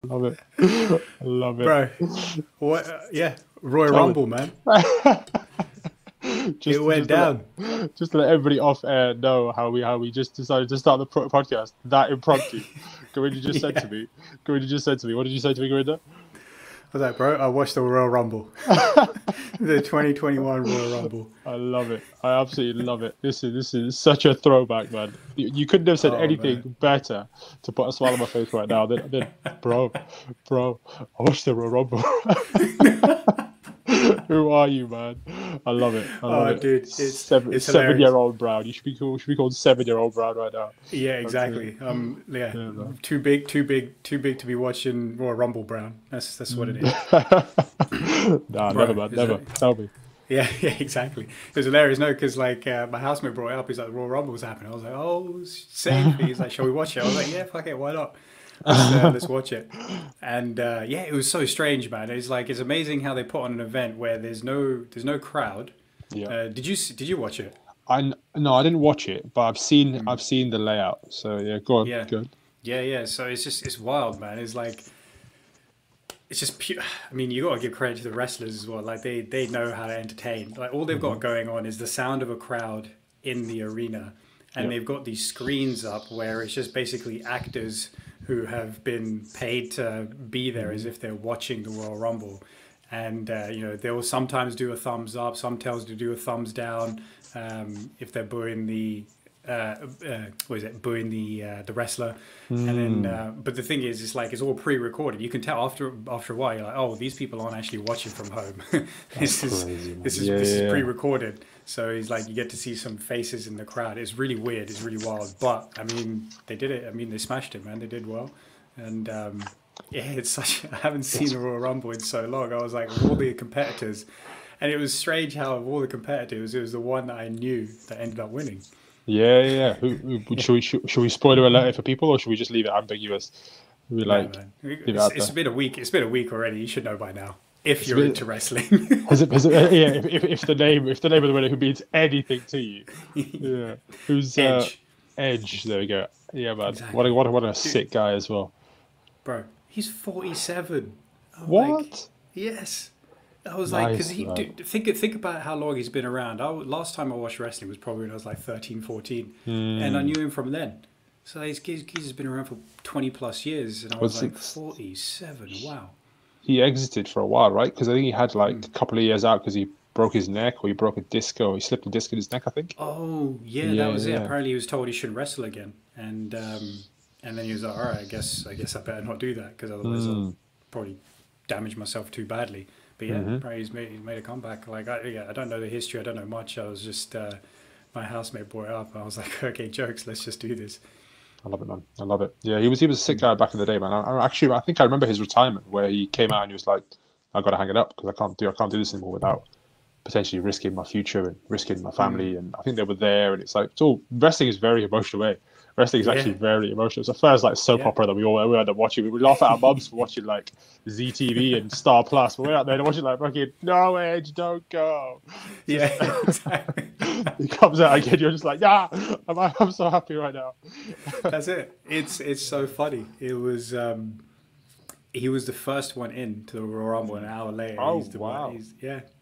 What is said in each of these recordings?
Love it. I love it. bro. What? Yeah, Royal Tell me. Rumble, man. It just went just to let down. just to let everybody off air know how we just decided to start the podcast that impromptu. Gorinda just said Yeah, to me. Gorinda just said to me. What did you say to me, Gorinda? I was like, bro, I watched the Royal Rumble, the 2021 Royal Rumble. I love it. I absolutely love it. This is such a throwback, man. You couldn't have said Oh man. anything better to put a smile on my face right now than bro, I watched the Royal Rumble. Who are you, man? I love it. I love Oh, it. dude, Seven it's seven hilarious. year old Brown. You should be called 7 year old Brown right now. Yeah, That's it. exactly. Yeah, Yeah, man. too big to be watching Royal Rumble, Brown. That's what it is, Nah, never, bro. man. Never. Tell me. Yeah, yeah, exactly. It was hilarious, no, because like my housemate brought it up. He's like, the Royal Rumble was happening. I was like, oh, same. He's like, shall we watch it? I was like, yeah, fuck it, why not? Let's watch it. And yeah, it was so strange, man. It's like it's amazing how they put on an event where there's no crowd. Yeah. Did you watch it? No, I didn't watch it, but I've seen Mm. I've seen the layout. So yeah, go on, Yeah, go on. yeah, yeah. So it's wild, man. It's like it's just pure. I mean, you got to give credit to the wrestlers as well. Like they know how to entertain. Like all they've got going on is the sound of a crowd in the arena, and Yeah. they've got these screens up where it's just basically actors who have been paid to be there as if they're watching the Royal Rumble. And they will sometimes do a thumbs up, sometimes do a thumbs down if they're booing what is it, booing the wrestler. And then, Hmm. but the thing is, it's like it's all pre-recorded. You can tell after a while, you're like, oh, these people aren't actually watching from home. That's this is crazy, man. this is Yeah, this is yeah, yeah. pre-recorded. So it's like you get to see some faces in the crowd. It's really weird. It's really wild. But I mean, they did it. I mean, they smashed it, man. They did well. And yeah, it's such. I haven't seen It's a Royal Rumble in so long. I was like, of all the competitors, and it was strange how of all the competitors, it was the one that I knew that ended up winning. Yeah, yeah, yeah. Should we spoiler alert it for people, or should we just leave it ambiguous? We No, like man. leave it It's, out it's there. been a week. It's been a week already. You should know by now if It's a you're bit. into wrestling. Has it? Yeah. If the name of the winner who means anything to you, yeah. Who's Edge. Edge? There we go. Yeah, man. What a Exactly. what a Dude, sick guy as well. bro, he's 47. I'm like, What? yes. I was like, because Nice, man. think about how long he's been around. Last time I watched wrestling was probably when I was like 13, 14, and I Hmm. knew him from then. So he's has been around for 20 plus years, and I was Was like, it? 47. Wow. He exited for a while, right? Because I think he had like Mm. a couple of years out because he broke his neck or he broke a disc or he slipped a disc in his neck, I think. Oh yeah, that Yeah, was it. yeah. Apparently, he was told he shouldn't wrestle again, and then he was like, "All right, I guess I better not do that because otherwise I'll Hmm. probably damage myself too badly." But yeah, Hmm. apparently he's made a comeback. Like, I don't know the history. I don't know much. I was just my housemate brought it up, and I was like, "Okay, jokes. Let's just do this." I love it, man. I love it. Yeah, he was a sick guy back in the day, man. I think I remember his retirement where he came out and he was like, "I got to hang it up because I can't do this anymore without potentially risking my future and risking my Mm. family." And I think they were there, and it's like it's all wrestling is very emotional. Way wrestling is actually Yeah, very emotional. It's the first like soap yeah, opera that we end up watching. We laugh at our mums for watching like ZTV and Star Plus, but we're out there watching like fucking no Edge, don't go. yeah, Just exactly. he comes out again. You're just like, yeah, I'm so happy right now. That's it. It's so funny. It was he was the first one in to the Royal Rumble. An hour later, Oh he's the one. wow.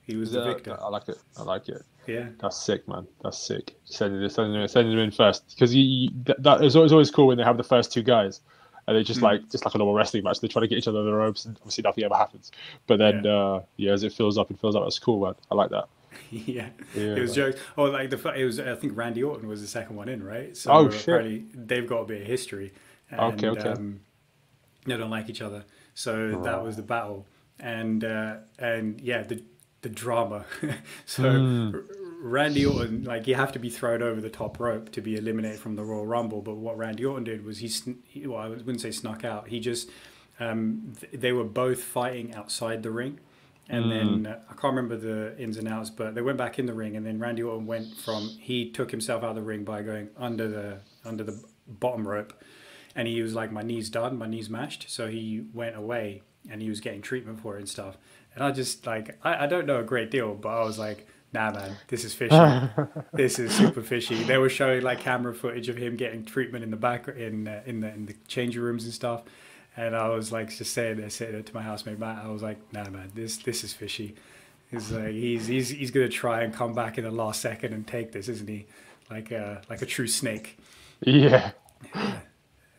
He was the Yeah, victor. I like it. I like it. Yeah. That's sick, man. That's sick. Sending him in first because that is always cool when they have the first two guys, and they Mm. just like a normal wrestling match. They try to get each other on the ropes, and obviously nothing ever happens. But then, Yeah. yeah, as it fills up, it fills up. That's cool, man. I like that. Yeah, it Yeah, was man. jokes. Oh, like it was. I think Randy Orton was the second one in, right? Oh So shit. apparently they've got a bit of history, Okay, and okay. they don't like each other. So that was the Right. battle, and yeah, the drama. So Hmm. Randy Orton, like you have to be thrown over the top rope to be eliminated from the Royal Rumble. But what Randy Orton did was well, I wouldn't say snuck out. He just they were both fighting outside the ring. And Hmm. then I can't remember the ins and outs, but they went back in the ring, and then Randy Orton he took himself out of the ring by going under the bottom rope, and he was like, my knee's done, my knee's mashed, so he went away, and he was getting treatment for it and stuff. And I just like I don't know a great deal, but I was like, nah, man, this is fishy. This is super fishy. They were showing like camera footage of him getting treatment in the back in the changing rooms and stuff, And I was like just sitting there to my housemate Matt. I was like, nah, man, this is fishy. He's like he's gonna try and come back in the last second and take this, isn't he? Like a true snake. Yeah.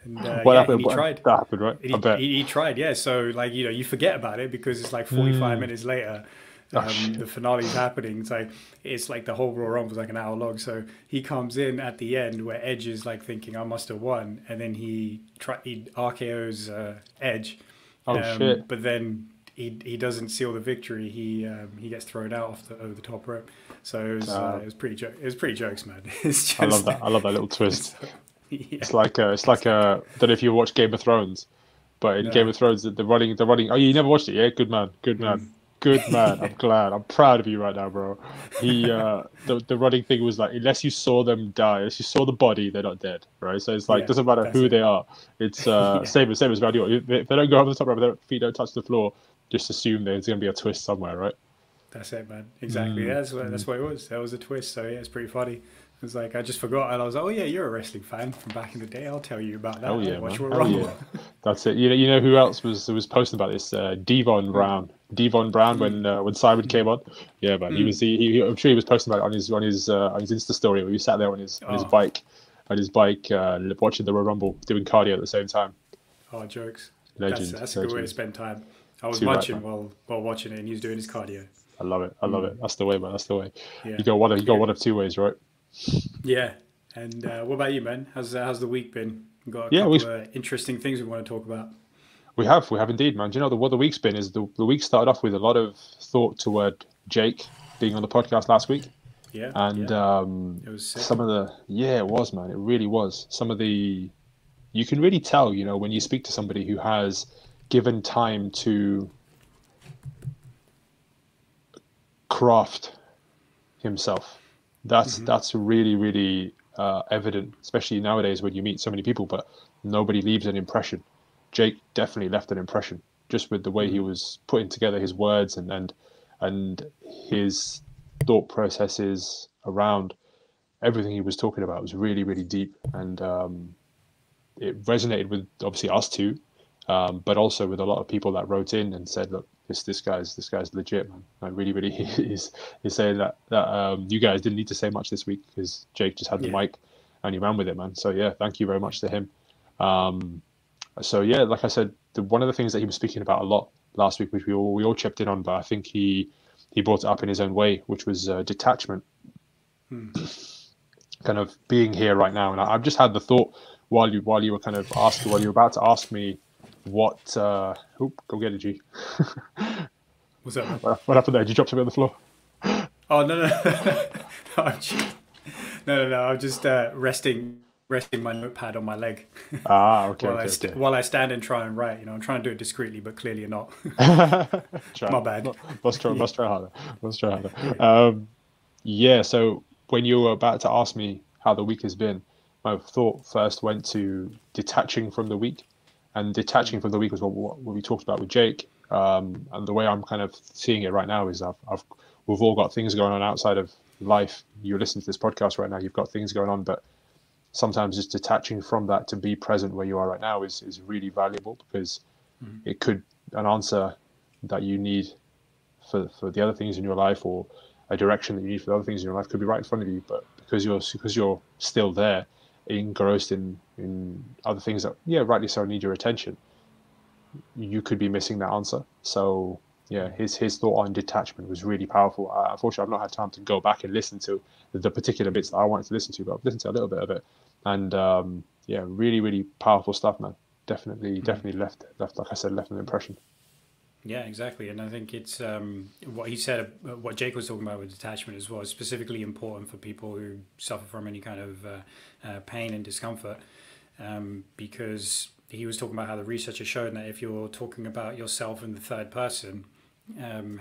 And What yeah, and happened? he tried. That happened, right? I bet. He tried, yeah. So like you forget about it because it's like 45 Hmm. minutes later, Oh shit. the finale's happening. It's like the whole Royal Rumble was like an hour long. So he comes in at the end where Edge is like thinking I must have won, and then he RKO's Edge, Oh shit. but then he doesn't seal the victory. He gets thrown out over the top rope. So Uh, it was pretty it was pretty jokes, man. It's I love just that. I love that little twist. yeah. It's like I don't know if you watch Game of Thrones, but in Game No. of Thrones, the running. Oh, you never watched it, yeah? Good man, good man, Mm. good man. I'm glad. I'm proud of you right now, bro. The running thing was like, unless you saw them die, unless you saw the body, they're not dead, right? So it's like Yeah, doesn't matter that's who it. they are. It's Yeah, same as Randy Orton. If they don't go over the top rope, their feet don't touch the floor. Just assume there's gonna be a twist somewhere, right? that's it, man. Exactly. Mm, That's mm. what it was. That was a twist. So yeah, it's pretty funny. It was like I just forgot, and I was like, "Oh yeah, you're a wrestling fan from back in the day. I'll tell you about that. Hell I yeah, watch man. Royal Hell Rumble." yeah. That's it. You know who else was posting about this? Devon Mm, Brown. Devon Brown mm, when Simon mm, came on. Yeah, man. mm. I'm sure he was posting about it on his Insta story where he sat there Oh, on his bike watching the Royal Rumble doing cardio at the same time. oh, jokes. Legend, That's a good way to legend. spend time. I was Too right, munching man. while watching it, and he was doing his cardio. I love it. I love Mm, it. That's the way, man. That's the way. yeah, You go yeah, one of two ways, right? yeah. And what about you, man? How's the week been? Got a Yeah, couple of interesting things we want to talk about. we have indeed, man. Do you know what the week's been is the week started off with a lot of thought toward Jake being on the podcast last week. Yeah, And yeah. It was sick. some of the yeah, it was, man, it really was. Some of the you can really tell, when you speak to somebody who has given time to craft himself. Hmm. That's really really evident, especially nowadays when you meet so many people, but nobody leaves an impression. Jake definitely left an impression just with the way he Hmm. was putting together his words and his thought processes around everything he was talking about was really really deep, and it resonated with obviously us two, but also with a lot of people that wrote in and said, "Look, this guy's legit, man. I really, really is saying that you guys didn't need to say much this week because Jake just had the Yeah. mic and he ran with it, man. So yeah, thank you very much to him. Um, so yeah, like I said, one of the things that he was speaking about a lot last week, which we all chipped in on, but I think he brought it up in his own way, which was detachment, Hmm. kind of being here right now. And I've just had the thought while you were kind of asking, while you were about to ask me what go get it, G. What's up, man? What happened there? Did you drop something on the floor? Oh no no no. I'm just resting my notepad on my leg Ah, okay, okay, okay. while I stand and try and write. I'm trying to do it discreetly, but clearly not. Try, My bad. Yeah, must try harder. Must try harder. yeah. Yeah. So when you were about to ask me how the week has been, my thought first went to detaching from the week, and detaching Mm, from the week was what we talked about with Jake. And the way I'm kind of seeing it right now is we've all got things going on outside of life. You're listening to this podcast right now. You've got things going on, but sometimes just detaching from that to be present where you are right now is really valuable because mm, it could an answer that you need for the other things in your life, or a direction that you need for the other things in your life, could be right in front of you, but because you're still there engrossed in other things that, yeah, rightly so, need your attention, you could be missing that answer. So yeah, mm. his thought on detachment was really powerful. Unfortunately, I've not had time to go back and listen to the particular bits that I wanted to listen to, but I've listened to a little bit of it, and yeah, really really powerful stuff, man. Mm. Definitely left like I said, left an impression. Yeah, exactly. And I think it's what he said, what Jake was talking about with detachment as well, is specifically important for people who suffer from any kind of pain and discomfort, because he was talking about how the research has shown that if you're talking about yourself in the third person,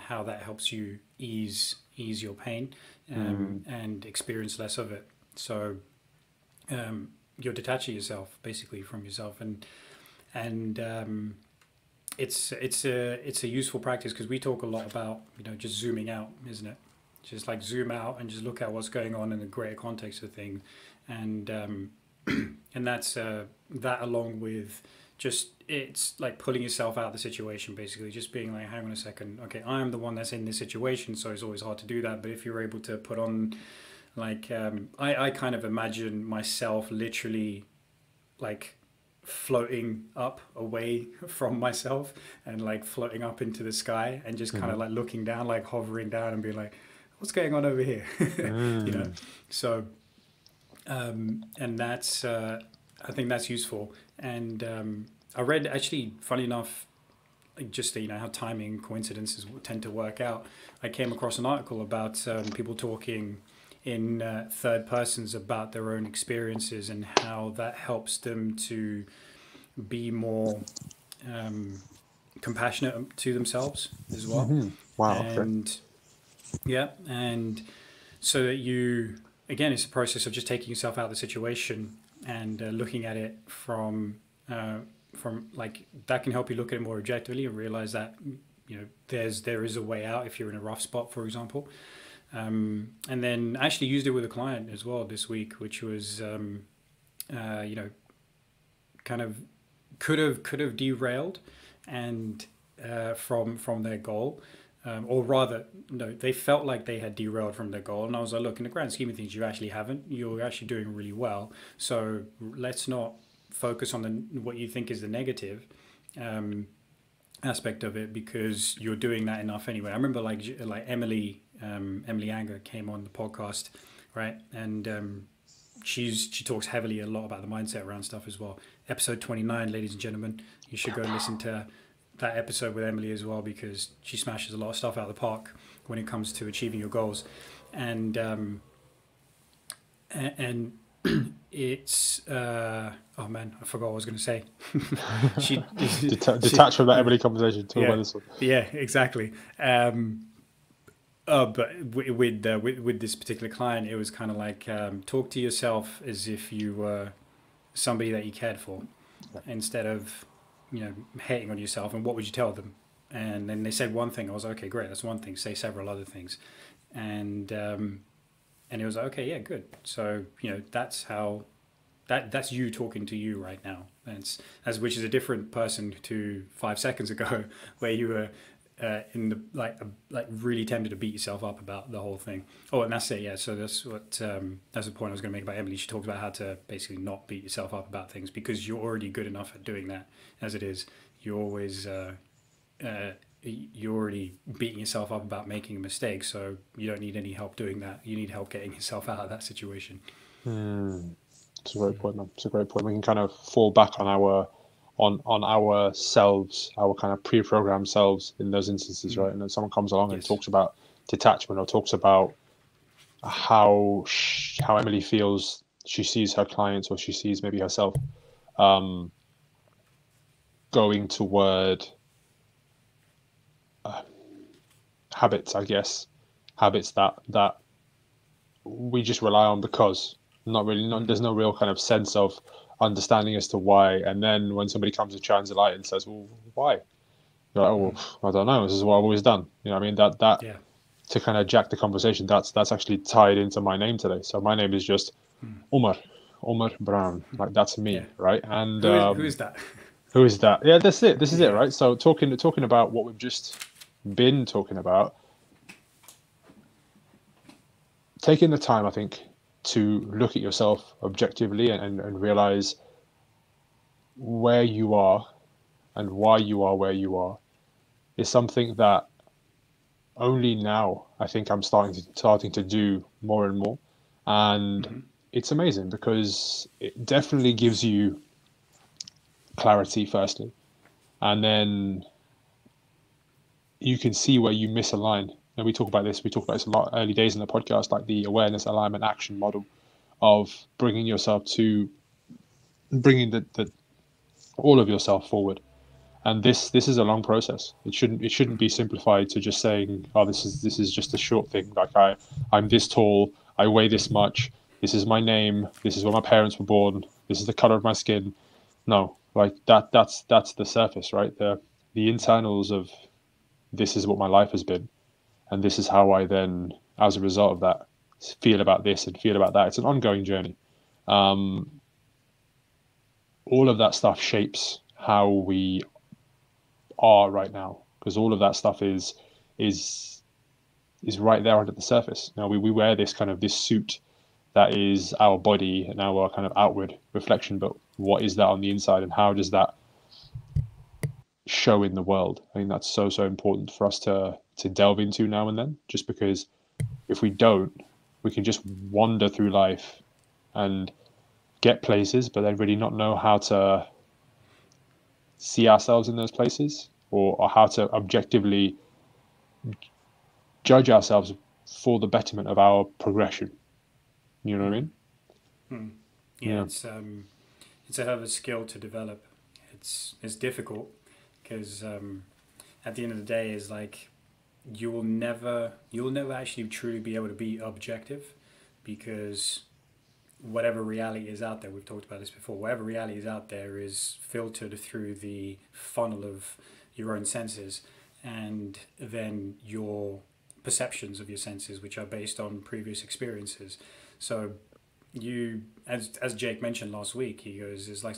how that helps you ease your pain, Mm, and experience less of it. So you're detaching yourself basically from yourself, and it's a useful practice because we talk a lot about just zooming out, isn't it? Just like zoom out and just look at what's going on in the greater context of things, and and that's that along with it's like pulling yourself out of the situation, basically just being like, hang on a second, okay, I am the one that's in this situation, so it's always hard to do that. But if you're able to put on like I kind of imagine myself literally like floating up away from myself and like floating up into the sky and just kind of like looking down, like hovering down and being like, what's going on over here? You know, so and that's I think that's useful. And I read, actually, funny enough, like just how timing coincidences tend to work out. I came across an article about people talking in third persons about their own experiences and how that helps them to be more compassionate to themselves as well. Wow. And yeah, and so that you, again, it's a process of just taking yourself out of the situation and looking at it from like, that can help you look at it more objectively and realize that there is a way out if you're in a rough spot, for example. And then I actually used it with a client as well this week, which was kind of could have derailed and from their goal. Or rather, no, they felt like they had derailed from their goal. And I was like, look, in the grand scheme of things, you actually haven't. You're actually doing really well. So let's not focus on what you think is the negative aspect of it, because you're doing that enough anyway. I remember like Emily Anger came on the podcast, right? And she talks heavily a lot about the mindset around stuff as well. Episode 29, ladies and gentlemen, you should go listen to that episode with Emily as well, because she smashes a lot of stuff out of the park when it comes to achieving your goals. And it's oh man, I forgot what I was going to say. Detach from that Emily conversation. Talk about this one. Yeah, exactly. But with this particular client, it was kind of like talk to yourself as if you were somebody that you cared for, instead of hating on yourself. And what would you tell them? And then they said one thing. I was like, okay, great, that's one thing. Say several other things, and it was like, okay, yeah, good. So that's how that's you talking to you right now. Which is a different person to 5 seconds ago, where you were in the like really tempted to beat yourself up about the whole thing. Oh, and that's it. Yeah. So that's the point I was going to make about Emily. She talks about how to basically not beat yourself up about things, because you're already good enough at doing that as it is. You're always you're already beating yourself up about making a mistake, so you don't need any help doing that. You need help getting yourself out of that situation. It's a great point, man. It's a great point. We can kind of fall back on ourselves, our kind of pre-programmed selves in those instances, right? And then someone comes along and talks about detachment, or talks about how Emily feels she sees her clients, or she sees maybe herself going toward habits, I guess, habits that we just rely on because there's no real kind of sense of understanding as to why. And then when somebody comes and shines a light and says, well, why? You're like, oh, well, I don't know, this is what I've always done. I mean, that to kind of jack the conversation, that's actually tied into my name today. So my name is just Umar Brown. Like, that's me, right? And who is that? Who is that? Yeah, that's it. This is it, right? So talking about what we've just been talking about, taking the time, I think, to look at yourself objectively and realize where you are and why you are where you are is something that only now I think I'm starting to do more and more. And it's amazing, because it definitely gives you clarity firstly, and then you can see where you misalign. And we talk about this a lot early days in the podcast, like the awareness, alignment, action model of bringing yourself to bringing the all of yourself forward. And this is a long process. It shouldn't be simplified to just saying, oh, this is just a short thing. Like I'm this tall, I weigh this much, this is my name, this is where my parents were born, this is the color of my skin. No, like that's the surface, right? The internals of this is what my life has been. And this is how I then, as a result of that, feel about this and feel about that. It's an ongoing journey. All of that stuff shapes how we are right now, because all of that stuff is is right there under the surface. Now we wear this kind of this suit that is our body and our kind of outward reflection, but what is that on the inside, and how does that show in the world? I think that's so important for us to delve into now and then, just because if we don't, we can just wander through life and get places, but then really not know how to see ourselves in those places, or how to objectively judge ourselves for the betterment of our progression. You know what I mean? Yeah, Yeah. it's a hell of a skill to develop. It's difficult because at the end of the day, is like you will never actually truly be able to be objective, because whatever reality is out there, we've talked about this before, whatever reality is out there is filtered through the funnel of your own senses, and then your perceptions of your senses, which are based on previous experiences. So you, as Jake mentioned last week, he goes, "Is like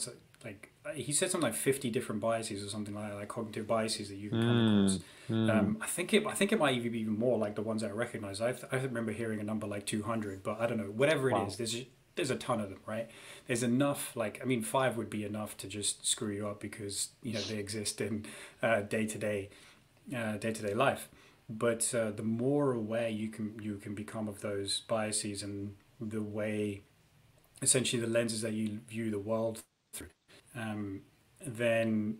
he said something like 50 different biases or something like that, like cognitive biases that you can come across." Mm, mm. I think it might even be even more, like the ones that I recognize. I remember hearing a number like 200, but I don't know. Whatever it is, Wow. there's a ton of them, right? There's enough. Like, I mean, five would be enough to just screw you up, because they exist in day to day life. But the more aware you can become of those biases, and the way, essentially, the lenses that you view the world through, um, then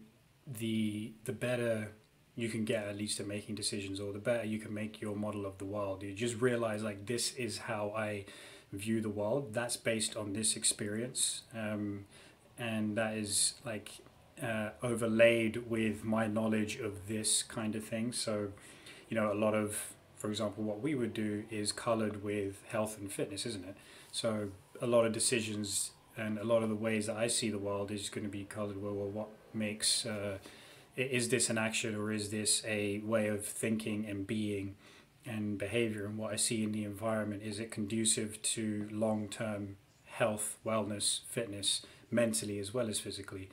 the better you can get, at least at making decisions, or the better you can make your model of the world. You just realize, like, this is how I view the world. That's based on this experience, and that is like overlaid with my knowledge of this kind of thing. So, a lot of, for example, what we would do is colored with health and fitness, isn't it? So a lot of decisions and a lot of the ways that I see the world is going to be colored with, well, what makes is this an action, or is this a way of thinking and being and behavior? And what I see in the environment, is it conducive to long term health, wellness, fitness, mentally as well as physically?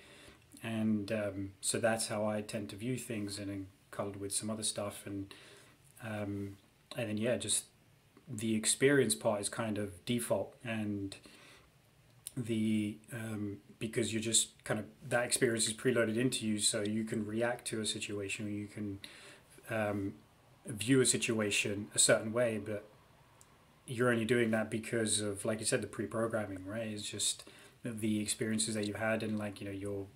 And so that's how I tend to view things, and then colored with some other stuff, um, and then, yeah, just the experience part is kind of default, and the because you're just kind of, that experience is preloaded into you, so you can react to a situation, or you can view a situation a certain way, but you're only doing that because of, like you said, the pre-programming, right? It's just the experiences that you've had, and, like, your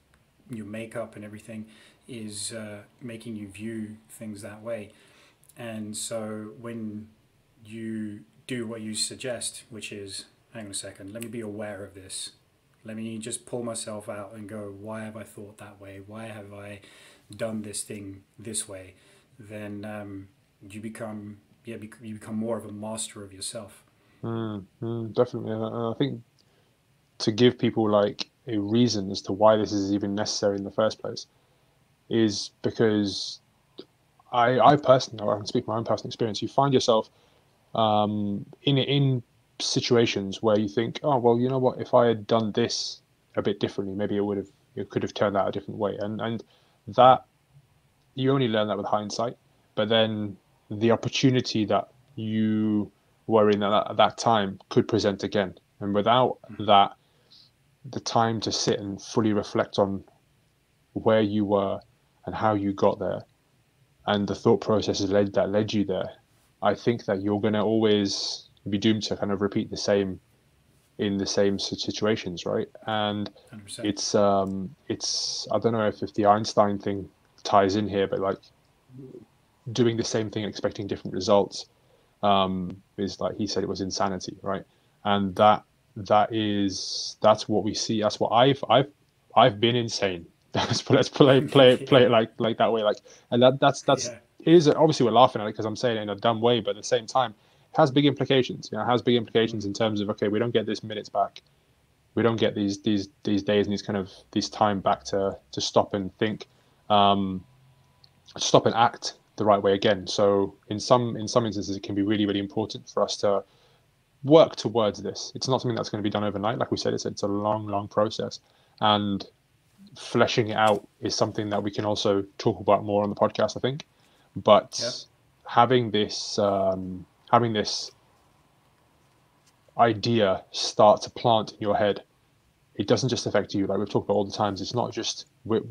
makeup and everything is making you view things that way. And so when you do what you suggest, which is, hang on a second, let me be aware of this. Let me just pull myself out and go, why have I thought that way? Why have I done this thing this way? Then you become, you become more of a master of yourself. Definitely. And I think to give people like a reason as to why this is even necessary in the first place is because I personally, I can speak my own personal experience. You find yourself in situations where you think, oh well, you know what? If I had done this a bit differently, maybe it could have turned out a different way. And that you only learn that with hindsight. But then the opportunity that you were in at that time could present again, and without that, the time to sit and fully reflect on where you were and how you got there, and the thought processes that led you there, I think that you're going to always be doomed to kind of repeat the same in the same situations, right? And 100%. it's I don't know if the Einstein thing ties in here, but like doing the same thing and expecting different results is, like he said, it was insanity, right? And that's what we see. That's what I've been insane. Let's play Yeah. it like that way, like, and that's Yeah. it is obviously we're laughing at it because I'm saying it in a dumb way, but at the same time, it has big implications. You know, it has big implications in terms of, okay, we don't get this minutes back, we don't get these days and these kind of these time back to stop and think, um, stop and act the right way again. So in some instances, it can be really important for us to work towards this. It's not something that's going to be done overnight. Like we said, it's a long process, and fleshing it out is something that we can also talk about more on the podcast, I think. Yeah. But having this idea start to plant in your head, it doesn't just affect you. Like we've talked about all the times, it's not just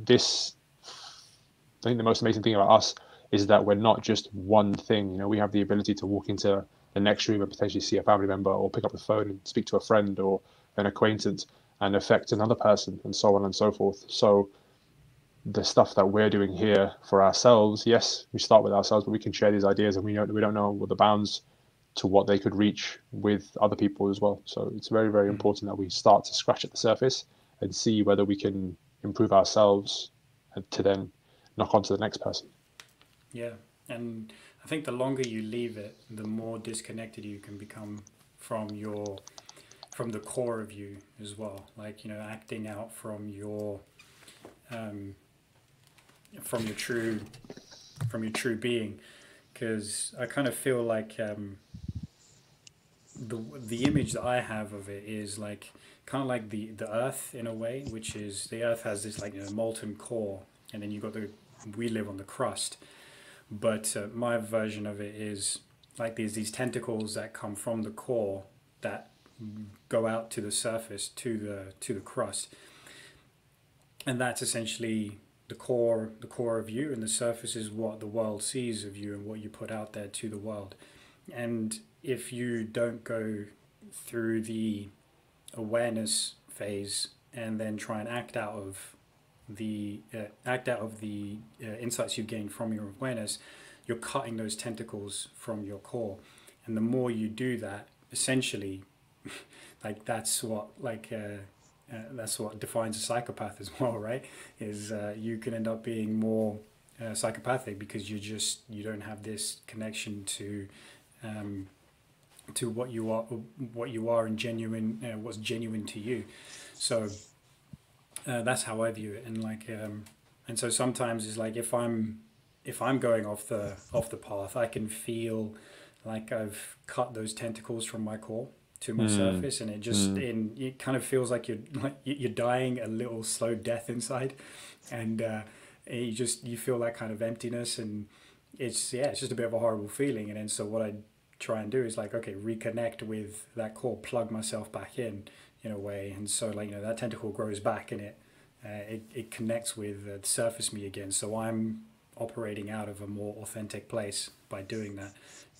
this. I think the most amazing thing about us is that we're not just one thing. You know, we have the ability to walk into the next room and potentially see a family member, or pick up the phone and speak to a friend or an acquaintance, and affect another person, and so on and so forth. So the stuff that we're doing here for ourselves, yes, we start with ourselves, but we can share these ideas, and we don't know what the bounds to what they could reach with other people as well. So it's very, very important that we start to scratch at the surface and see whether we can improve ourselves, and to then knock on to the next person. Yeah, and I think the longer you leave it, the more disconnected you can become from your from the core of you as well. Like, acting out um, from your true being. Because I kind of feel like the image that I have of it is like kind of like the Earth in a way, which is the Earth has this like molten core, and then you got the we live on the crust. But my version of it is like these tentacles that come from the core that go out to the surface to the crust, and that's essentially the core of you, and the surface is what the world sees of you and what you put out there to the world. And if you don't go through the awareness phase and then try and act out of the insights you gain from your awareness, you're cutting those tentacles from your core. And the more you do that, essentially, like that's what defines a psychopath as well, right? Is you can end up being more psychopathic because you don't have this connection um, to what you are and genuine, what's genuine to you. So that's how I view it. And so sometimes it's like if I'm going off the path, I can feel like I've cut those tentacles from my core to my Mm, surface, and mm. it kind of feels like you're dying a little slow death inside, and you feel that kind of emptiness, and it's just a bit of a horrible feeling. And then so what I try and do is like, okay, reconnect with that core, plug myself back in a way, and so like that tentacle grows back, and it connects with the surface me again. So I'm operating out of a more authentic place by doing that.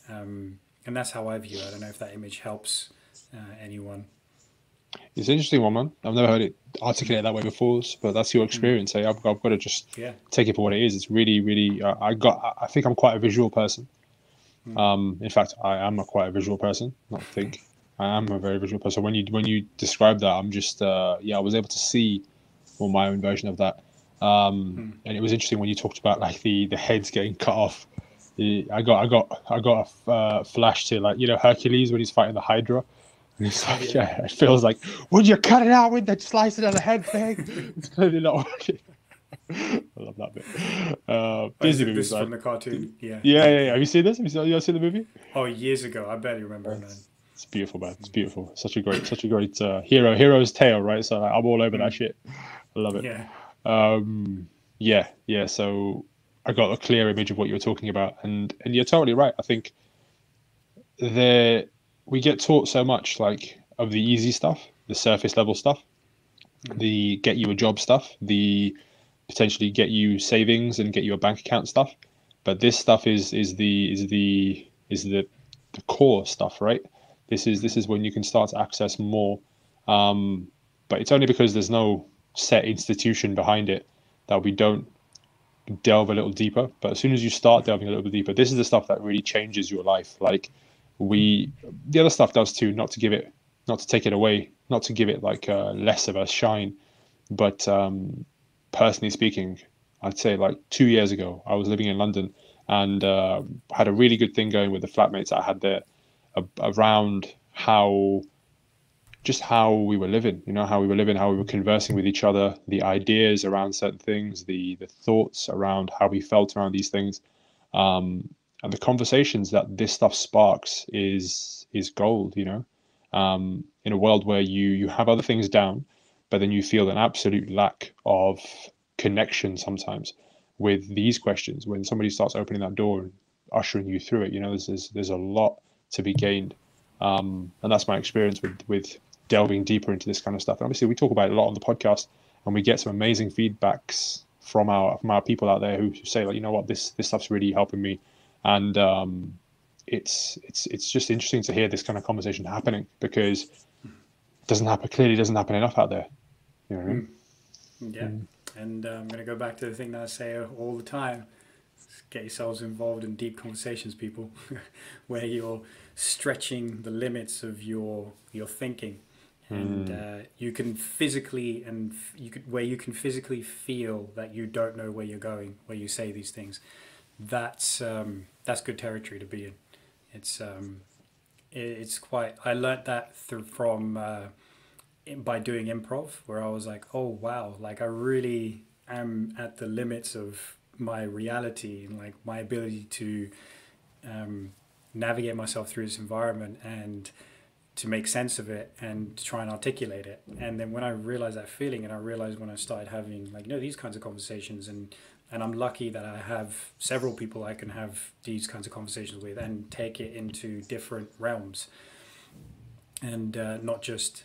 And that's how I view it. I don't know if that image helps anyone. It's an interesting one, man. I've never heard it articulated that way before, but that's your Mm. experience. Eh? I've got to just Yeah. take it for what it is. It's really, really. I think I'm quite a visual person. Mm. In fact, I am quite a visual person. Not think. I am a very visual person. When you describe that, I'm just yeah. I was able to see, well, my own version of that. Mm. And it was interesting when you talked about like the heads getting cut off. I got a flash to, like, Hercules when he's fighting the Hydra. And it's Oh like, yeah. yeah, it feels like, would you cut it out with the slicing of the head thing? It's clearly not working. I love that bit. Oh, Disney this movies, is man. from the cartoon. Yeah. Yeah, yeah, yeah. Yeah. Have you seen this? Have you seen the movie? Oh, years ago. I barely remember it, man. It's beautiful, man. It's beautiful. Such a great hero's tale, right? So like, I'm all over that Mm. shit. I love it. Yeah. Yeah, yeah. So I got a clear image of what you were talking about, and you're totally right. I think there we get taught so much, like, of the easy stuff, the surface level stuff, Mm. the get you a job stuff, the potentially get you savings and get you a bank account stuff. But this stuff is the core stuff, right? This is when you can start to access more. Um, but it's only because there's no set institution behind it that we don't delve a little deeper. But as soon as you start delving a little bit deeper, this is the stuff that really changes your life. Like, we, the other stuff does too. Not to take it away, not to give it like less of a shine. But personally speaking, I'd say like 2 years ago, I was living in London, and had a really good thing going with the flatmates I had there, around how we were living, how we were living, how we were conversing with each other, the ideas around certain things, the thoughts around how we felt around these things, and the conversations that this stuff sparks is gold. In a world where you have other things down, but then you feel an absolute lack of connection sometimes with these questions. When somebody starts opening that door and ushering you through it, there's a lot to be gained. And that's my experience with delving deeper into this kind of stuff. And obviously, we talk about it a lot on the podcast, and we get some amazing feedbacks from our people out there who say, like, you know what, this stuff's really helping me. And it's just interesting to hear this kind of conversation happening, because it clearly doesn't happen enough out there. You know what I mean? Yeah. And I'm going to go back to the thing that I say all the time. Get yourselves involved in deep conversations, people, where you're stretching the limits of your thinking, and you can physically where you can physically feel that you don't know where you're going, where you say these things. That's good territory to be in. It's quite. I learnt that from by doing improv, where I was like, oh wow, like I really am at the limits of my reality and like my ability to navigate myself through this environment and to make sense of it and to try and articulate it. And then when I realized that feeling, and I realized when I started having like these kinds of conversations, and I'm lucky that I have several people I can have these kinds of conversations with and take it into different realms, and not just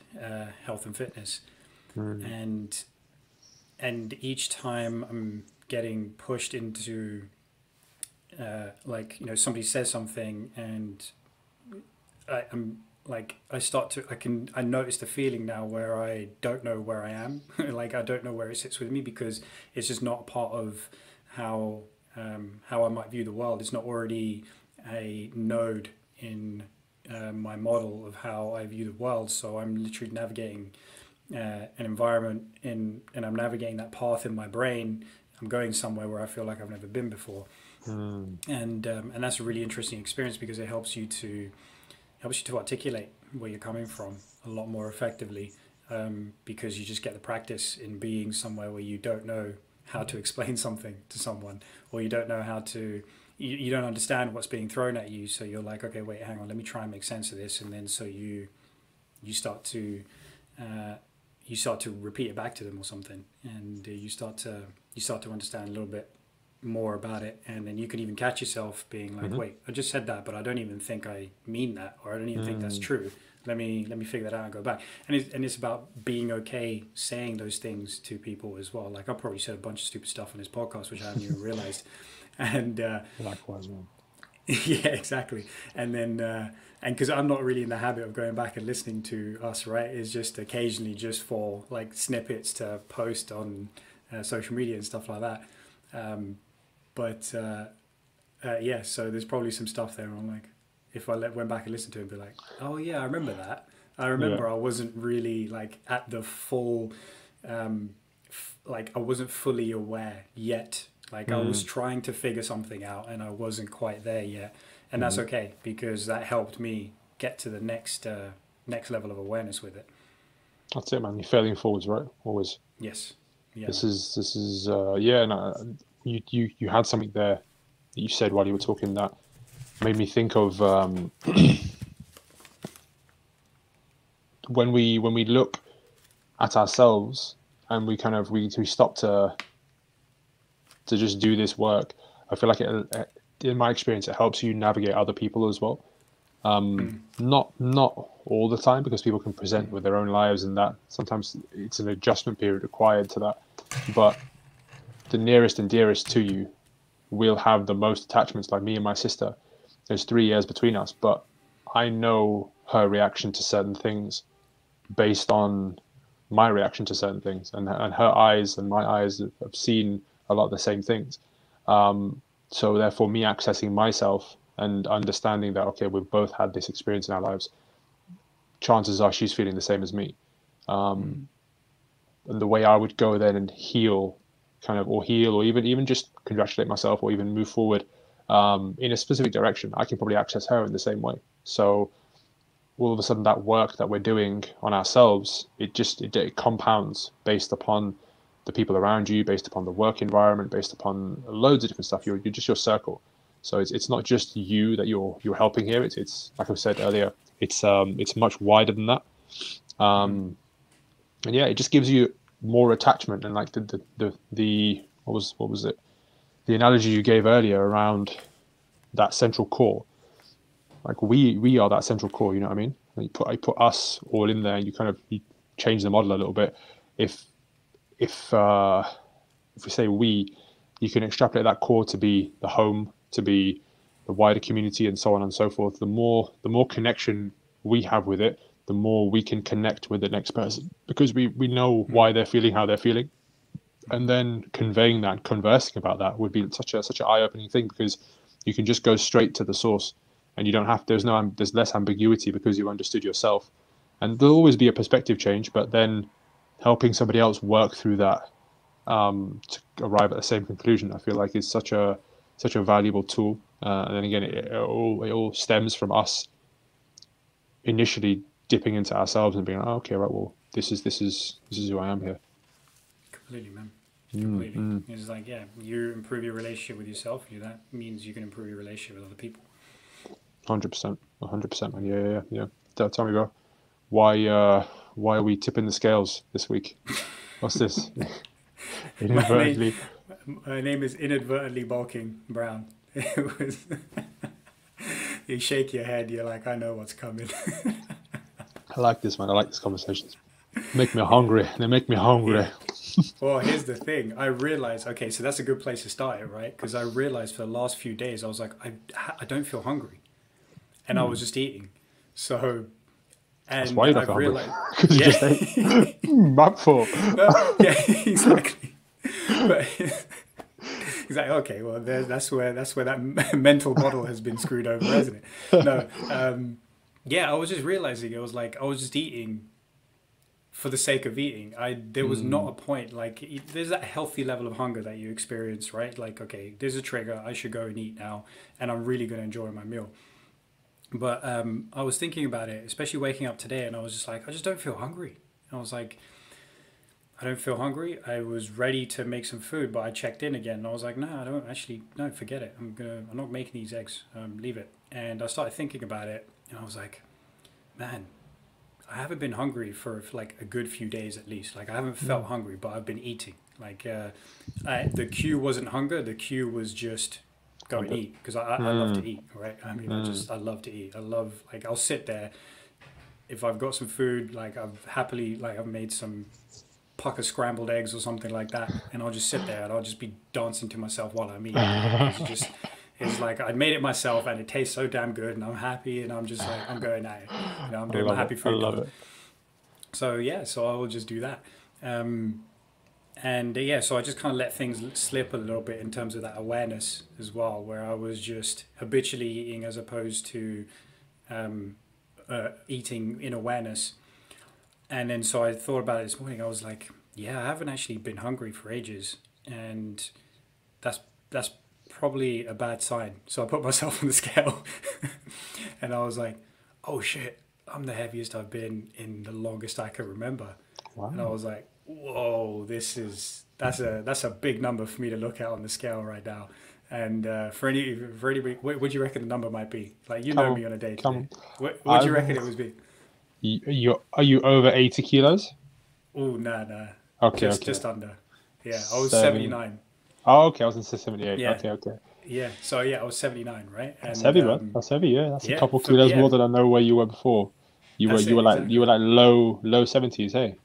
health and fitness. And each time I'm getting pushed into somebody says something, and I'm like, I notice the feeling now where I don't know where I am. Like I don't know where it sits with me, because it's just not a part of how I might view the world. It's not already a node in my model of how I view the world. So I'm literally navigating an environment and I'm navigating that path in my brain. I'm going somewhere where I feel like I've never been before, and that's a really interesting experience, because it helps you to articulate where you're coming from a lot more effectively, because you just get the practice in being somewhere where you don't know how to explain something to someone, or you don't know how to. You don't understand what's being thrown at you, so you're like, okay, wait, hang on, let me try and make sense of this, and then so you start to repeat it back to them or something, and you start to understand a little bit more about it, and then you can even catch yourself being like, wait, I just said that, but I don't even think I mean that, or I don't even think that's true. Let me figure that out and go back. And it's about being okay saying those things to people as well. Like I probably said a bunch of stupid stuff on this podcast which I haven't even realized. And likewise, man. Yeah, exactly. And then and because I'm not really in the habit of going back and listening to us, right? It's just occasionally just for like snippets to post on social media and stuff like that. Yeah, so there's probably some stuff there. I'm like, if I went back and listened to it, and be like, oh yeah, I remember that. I remember I wasn't really like at the full, like I wasn't fully aware yet. Like I was trying to figure something out and I wasn't quite there yet. And that's okay, because that helped me get to the next level of awareness with it. That's it, man. You're failing forwards, right? Always. Yes. Yeah. This is yeah. No, you had something there that you said while you were talking that made me think of when we look at ourselves and we stop to just do this work. I feel like in my experience, it helps you navigate other people as well. Not all the time, because people can present with their own lives, and that sometimes it's an adjustment period required to that. But the nearest and dearest to you will have the most attachments. Like me and my sister, there's 3 years between us, but I know her reaction to certain things based on my reaction to certain things, and her eyes and my eyes have seen a lot of the same things. So therefore, me accessing myself and understanding that, okay, we've both had this experience in our lives, chances are she's feeling the same as me. And the way I would go then and heal, or even just congratulate myself, or even move forward in a specific direction, I can probably access her in the same way. So all of a sudden, that work that we're doing on ourselves, it compounds based upon the people around you, based upon the work environment, based upon loads of different stuff. You're just your circle. So it's not just you that you're helping here. It's like I said earlier, it's much wider than that. And yeah, it just gives you more attachment. And like the what was it? The analogy you gave earlier around that central core. Like we are that central core. You know what I mean? And I put us all in there. You kind of you change the model a little bit. If if uh, if we say we, you can extrapolate that core to be the home, to be the wider community, and so on and so forth. The more connection we have with it, the more we can connect with the next person because we know why they're feeling how they're feeling, and then conveying that, conversing about that would be such an eye opening thing because you can just go straight to the source, and you don't have there's less ambiguity because you understood yourself, and there'll always be a perspective change, but then helping somebody else work through that to arrive at the same conclusion, I feel like is such a valuable tool. And then again, it all stems from us initially dipping into ourselves and being like, oh, okay, right, well, this is who I am here. Completely, man. Completely. It's like, yeah, you improve your relationship with yourself. That means you can improve your relationship with other people. 100%, 100%, man. Yeah. Tell me, bro, why are we tipping the scales this week? What's this? Inadvertently. My name is Inadvertently Bulking Brown. It was. You shake your head. You're like, I know what's coming. I like this, man. I like these conversations. Make me hungry. They make me hungry. Yeah. Well, here's the thing. I realized, okay, so that's a good place to start it, right? Because I realized for the last few days, I was like, I don't feel hungry. And I was just eating. So, That's and why you don't I've feel hungry. realized, Because you just ate. Mouthful. no, yeah, exactly. But he's like, okay, well, that's where that mental model has been screwed over, hasn't it? No, yeah, I was just realizing it was like I was just eating for the sake of eating. There was not a point. Like there's that healthy level of hunger that you experience, right? Like, okay, there's a trigger. I should go and eat now, and I'm really going to enjoy my meal. But I was thinking about it, especially waking up today, and I was just like, I just don't feel hungry. And I was like, I don't feel hungry. I was ready to make some food, but I checked in again, and I was like, no, I don't actually. No, forget it. I'm not making these eggs. Leave it. And I started thinking about it, and I was like, man, I haven't been hungry for like a good few days at least. Like I haven't felt hungry, but I've been eating. Like the cue wasn't hunger. The cue was just go and eat because I love to eat. Right? I mean, I love to eat. I love like I'll sit there if I've got some food. Like I've made some pucker scrambled eggs or something like that, and I'll just sit there and I'll just be dancing to myself while I'm eating. It's like I made it myself and it tastes so damn good and I'm happy and I'm just like I'm going at it. You know, I'm doing my happy food. I love it. So yeah, so I will just do that. So I just kind of let things slip a little bit in terms of that awareness as well, where I was just habitually eating as opposed to eating in awareness. And then so I thought about it this morning. I was like, yeah, I haven't actually been hungry for ages, and that's probably a bad sign. So I put myself on the scale, and I was like, oh shit, I'm the heaviest I've been in the longest I can remember. Wow. And I was like, whoa, that's a big number for me to look at on the scale right now. And for anybody, what do you reckon the number might be? Like me on a day today. What do you reckon it would be? Are you over 80 kilos? Oh, nah. Okay, just under. Yeah, I was 79. Oh, okay, I was in 78. Yeah. Okay. Yeah, so yeah, I was 79, right? And, that's heavy, man. That's heavy. Yeah, that's a couple kilos more than I know where you were before. You were exactly. low 70s, hey?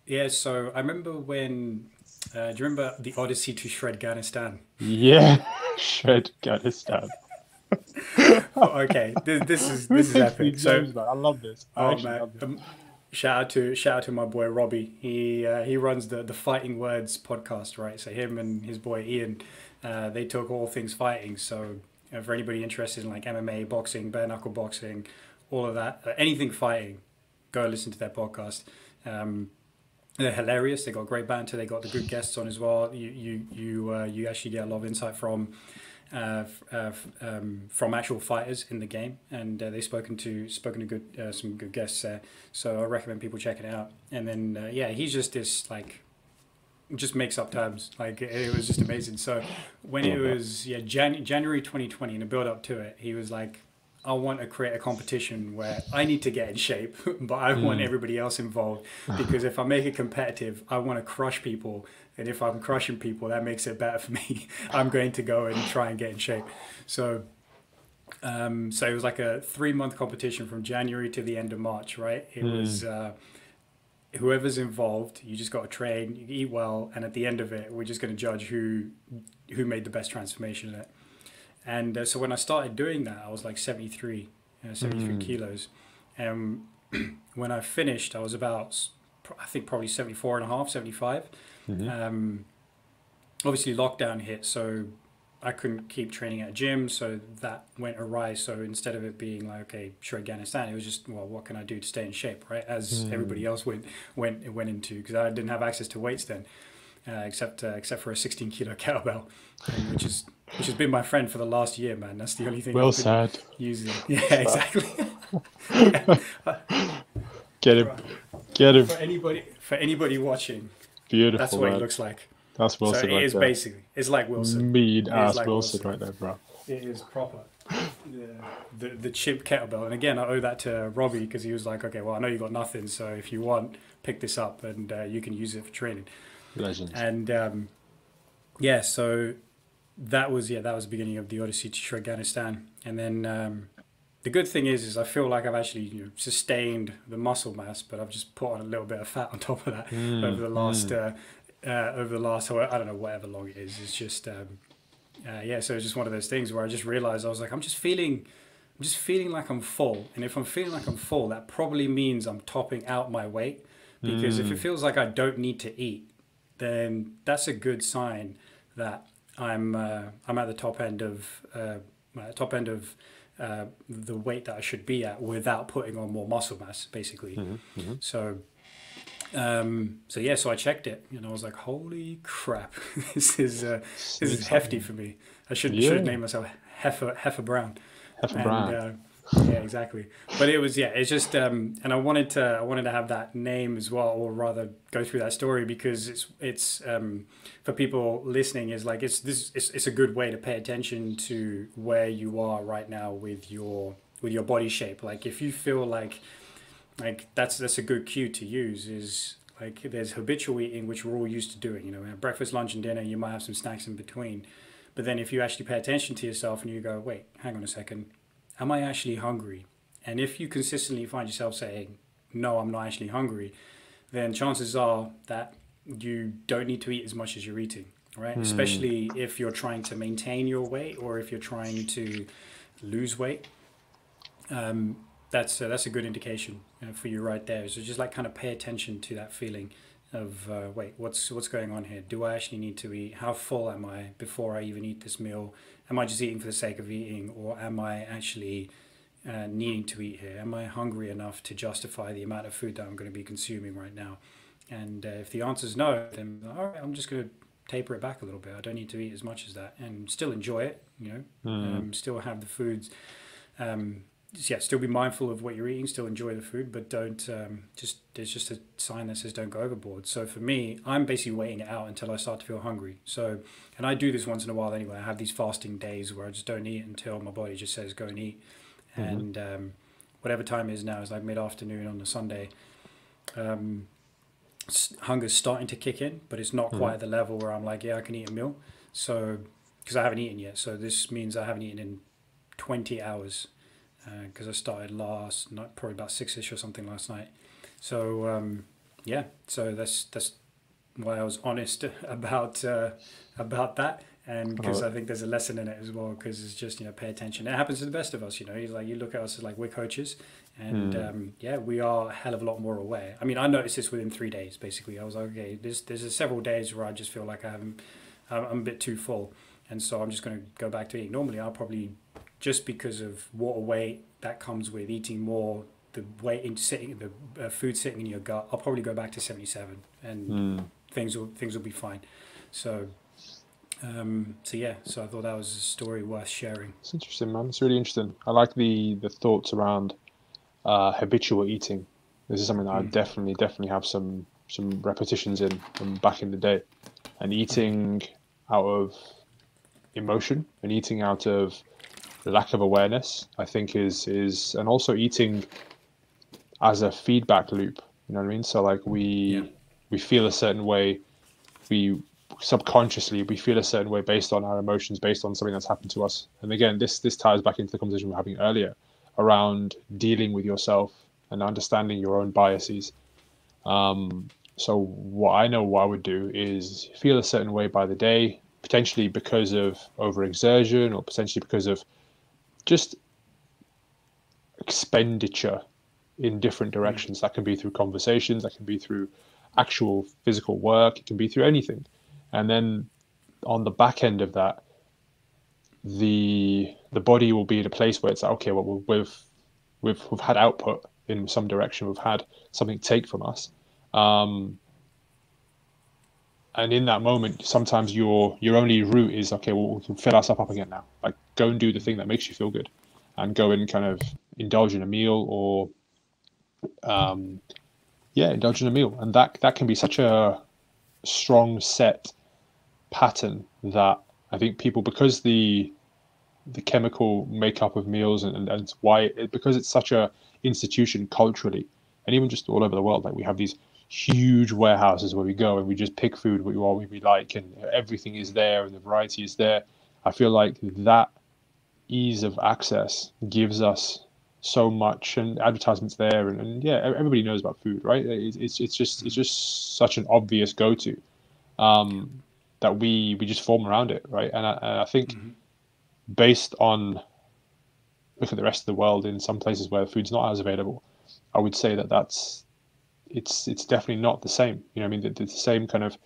Yeah. So I remember when. Do you remember the Odyssey to Shredganistan? Yeah, Shredganistan. Okay, this is epic. So names, man. I love this. I love this. Shout out to my boy Robbie. He runs the Fighting Words podcast, right? So him and his boy Ian, they talk all things fighting. So for anybody interested in like MMA, boxing, bare knuckle boxing, all of that, anything fighting, go listen to their podcast. They're hilarious. They got great banter. They got the good guests on as well. You actually get a lot of insight from actual fighters in the game, and they've spoken to good some good guests there. So I recommend people checking it out. And then he's just this like just makes up terms. Like it was just amazing. So when it was January 2020, in the build up to it, he was like, I want to create a competition where I need to get in shape, but I want everybody else involved, because if I make it competitive, I want to crush people. And if I'm crushing people, that makes it better for me. I'm going to go and try and get in shape. So, so it was like a 3 month competition from January to the end of March, right? It was whoever's involved, you just got to train, you eat well, and at the end of it, we're just going to judge who made the best transformation in it. And so when I started doing that, I was like 73 kilos. And when I finished, I was about, I think probably 74 and a half, 75. Obviously lockdown hit, so I couldn't keep training at a gym, so that went awry. So instead of it being like, okay, sure, Afghanistan, it was just, well, what can I do to stay in shape, right? As everybody else went into, because I didn't have access to weights then, except for a 16 kilo kettlebell, which has been my friend for the last year, man. That's the only thing Well I've been said. using. Yeah, exactly. Get him. Get him. For anybody watching, Beautiful. that's what man. he looks like. That's Wilson. So it is basically, it's like Wilson. Mean ass like Wilson right there, bro. It is proper. The chip kettlebell. And again, I owe that to Robbie, because he was like, okay, well, I know you got nothing, so if you want, pick this up and you can use it for training. Legend. And so that was the beginning of the Odyssey to Afghanistan. And then the good thing is I feel like I've actually sustained the muscle mass, but I've just put on a little bit of fat on top of that over the last, I don't know, whatever long it is. It's just so it's just one of those things where I just realized, I was like, I'm just feeling like I'm full. And if I'm feeling like I'm full, that probably means I'm topping out my weight, because if it feels like I don't need to eat, then that's a good sign that I'm at the top end of the weight that I should be at without putting on more muscle mass, basically. So I checked it, and I was like, holy crap, this is hefty for me. I should have named myself Heifer Brown. Yeah, exactly. But it was, it's just, and I wanted to have that name as well, or rather go through that story, because it's for people listening, is like, it's a good way to pay attention to where you are right now with your body shape. Like, if you feel like that's a good cue to use, is like, there's habitual eating, which we're all used to doing. We have breakfast, lunch, and dinner. You might have some snacks in between, but then if you actually pay attention to yourself and you go, wait, hang on a second, am I actually hungry? And if you consistently find yourself saying, no, I'm not actually hungry, then chances are that you don't need to eat as much as you're eating, right? Especially if you're trying to maintain your weight, or if you're trying to lose weight. That's a good indication for you right there. So just like kind of pay attention to that feeling of, wait, what's going on here? Do I actually need to eat? How full am I before I even eat this meal? Am I just eating for the sake of eating, or am I actually needing to eat here? Am I hungry enough to justify the amount of food that I'm going to be consuming right now? And if the answer is no, then all right, I'm just going to taper it back a little bit. I don't need to eat as much as that, and still enjoy it. Still have the foods. Still be mindful of what you're eating. Still enjoy the food, but don't there's just a sign that says don't go overboard. So for me, I'm basically waiting it out until I start to feel hungry. So, and I do this once in a while anyway. I have these fasting days where I just don't eat until my body just says go and eat. And whatever time it is now, is like mid-afternoon on a Sunday. Hunger's starting to kick in, but it's not quite at the level where I'm like, yeah, I can eat a meal. So, because I haven't eaten yet. So this means I haven't eaten in 20 hours. Because I started last night, probably about 6ish or something last night. So so that's why I was honest about that, and because I think there's a lesson in it as well. Because it's just, pay attention. It happens to the best of us. You look at us as like, we're coaches, and we are a hell of a lot more aware. I mean, I noticed this within 3 days. Basically, I was like, okay, there's several days where I just feel like I'm a bit too full, and so I'm just going to go back to eating. Normally, I'll probably, just because of water weight that comes with eating more, the weight in the food sitting in your gut, I'll probably go back to 77, and things will be fine. So so I thought that was a story worth sharing. It's interesting, man. It's really interesting. I like the thoughts around habitual eating. This is something that I definitely have some repetitions in from back in the day, and eating out of emotion and eating out of lack of awareness, I think is and also eating as a feedback loop. You know what I mean? So like Yeah. we feel a certain way, we subconsciously we feel a certain way based on our emotions, based on something that's happened to us. And again, this ties back into the conversation we were having earlier around dealing with yourself and understanding your own biases. So what I know what I would do is feel a certain way by the day, potentially because of overexertion or potentially because of just expenditure in different directions. That can be through conversations, that can be through actual physical work, it can be through anything. And then on the back end of that, the body will be in a place where it's like, okay, well we've had output in some direction, we've had something take from us. And in that moment, sometimes your only route is, okay, well, we can fill ourselves up again now. Like, go and do the thing that makes you feel good, and go and kind of indulge in a meal, or yeah, indulge in a meal, and that can be such a strong set pattern that I think people, because the chemical makeup of meals and why because it's such a institution culturally and even just all over the world, like we have these huge warehouses where we go and we just pick food we like, and everything is there and the variety is there. I feel like that ease of access gives us so much, and advertisements there, and yeah, everybody knows about food, right? It's just such an obvious go-to, that we just form around it, right? And I think based on look at the rest of the world, in some places where food's not as available, I would say that it's definitely not the same. You know what I mean? The same kind of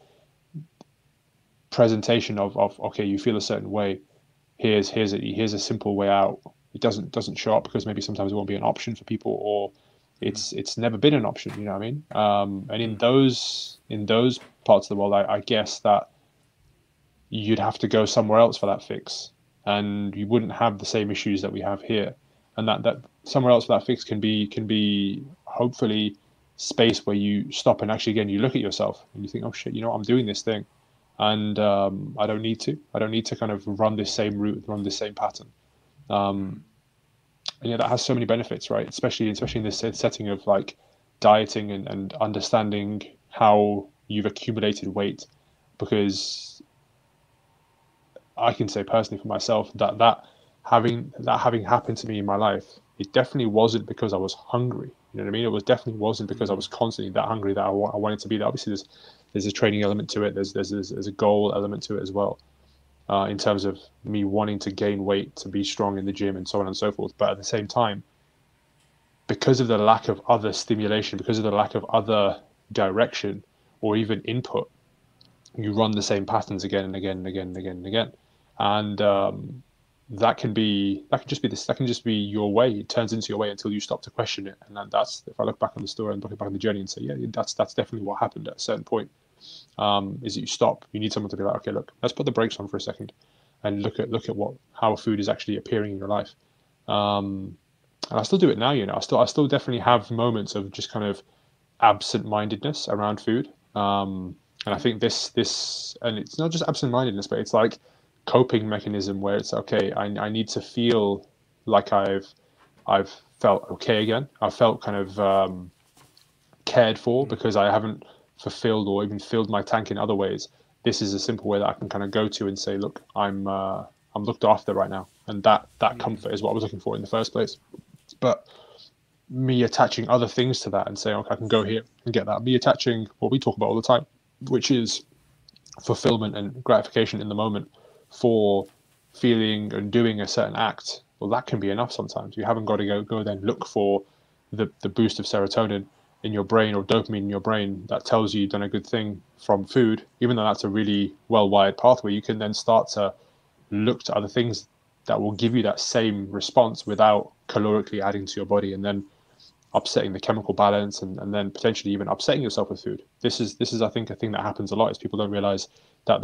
presentation of okay, you feel a certain way. Here's a simple way out. It doesn't show up because maybe sometimes it won't be an option for people, or it's never been an option. You know what I mean? And in those parts of the world, I guess that you'd have to go somewhere else for that fix, and you wouldn't have the same issues that we have here. And that somewhere else for that fix can be hopefully space where you stop and actually, again, you look at yourself and you think, oh shit, you know what, I'm doing this thing, and I don't need to kind of run this same route, run this same pattern. And yeah, that has so many benefits, right? Especially in this setting of like dieting and understanding how you've accumulated weight, because I can say personally for myself that having happened to me in my life, it definitely wasn't because I was hungry. You know what I mean? It was definitely wasn't because I was constantly that hungry that I wanted to be there. Obviously, there's a training element to it. There's a goal element to it as well, in terms of me wanting to gain weight, to be strong in the gym, and so on and so forth. But at the same time, because of the lack of other stimulation, because of the lack of other direction or even input, you run the same patterns again and again and again and again and again. And that can just be your way. It turns into your way until you stop to question it. And then that's, if I look back on the story and look back on the journey and say, yeah, that's definitely what happened at a certain point. Is that you stop. You need someone to be like, okay, look, let's put the brakes on for a second and look at how food is actually appearing in your life. And I still do it now. I still definitely have moments of just kind of absent-mindedness around food. And I think and it's not just absent-mindedness, but it's like coping mechanism where it's okay. I need to feel like I've felt okay again. I felt kind of cared for because I haven't fulfilled or even filled my tank in other ways. This is a simple way that I can kind of go to and say, look, I'm looked after right now, and that comfort is what I was looking for in the first place. But me attaching other things to that and saying, okay, I can go here and get that. Me attaching what we talk about all the time, which is fulfillment and gratification in the moment for feeling and doing a certain act. Well, that can be enough sometimes. You haven't got to go then look for the boost of serotonin in your brain or dopamine in your brain that tells you you've done a good thing from food. Even though that's a really well-wired pathway, you can then start to look to other things that will give you that same response without calorically adding to your body and then upsetting the chemical balance, and then potentially even upsetting yourself with food. This is I think a thing that happens a lot is people don't realize that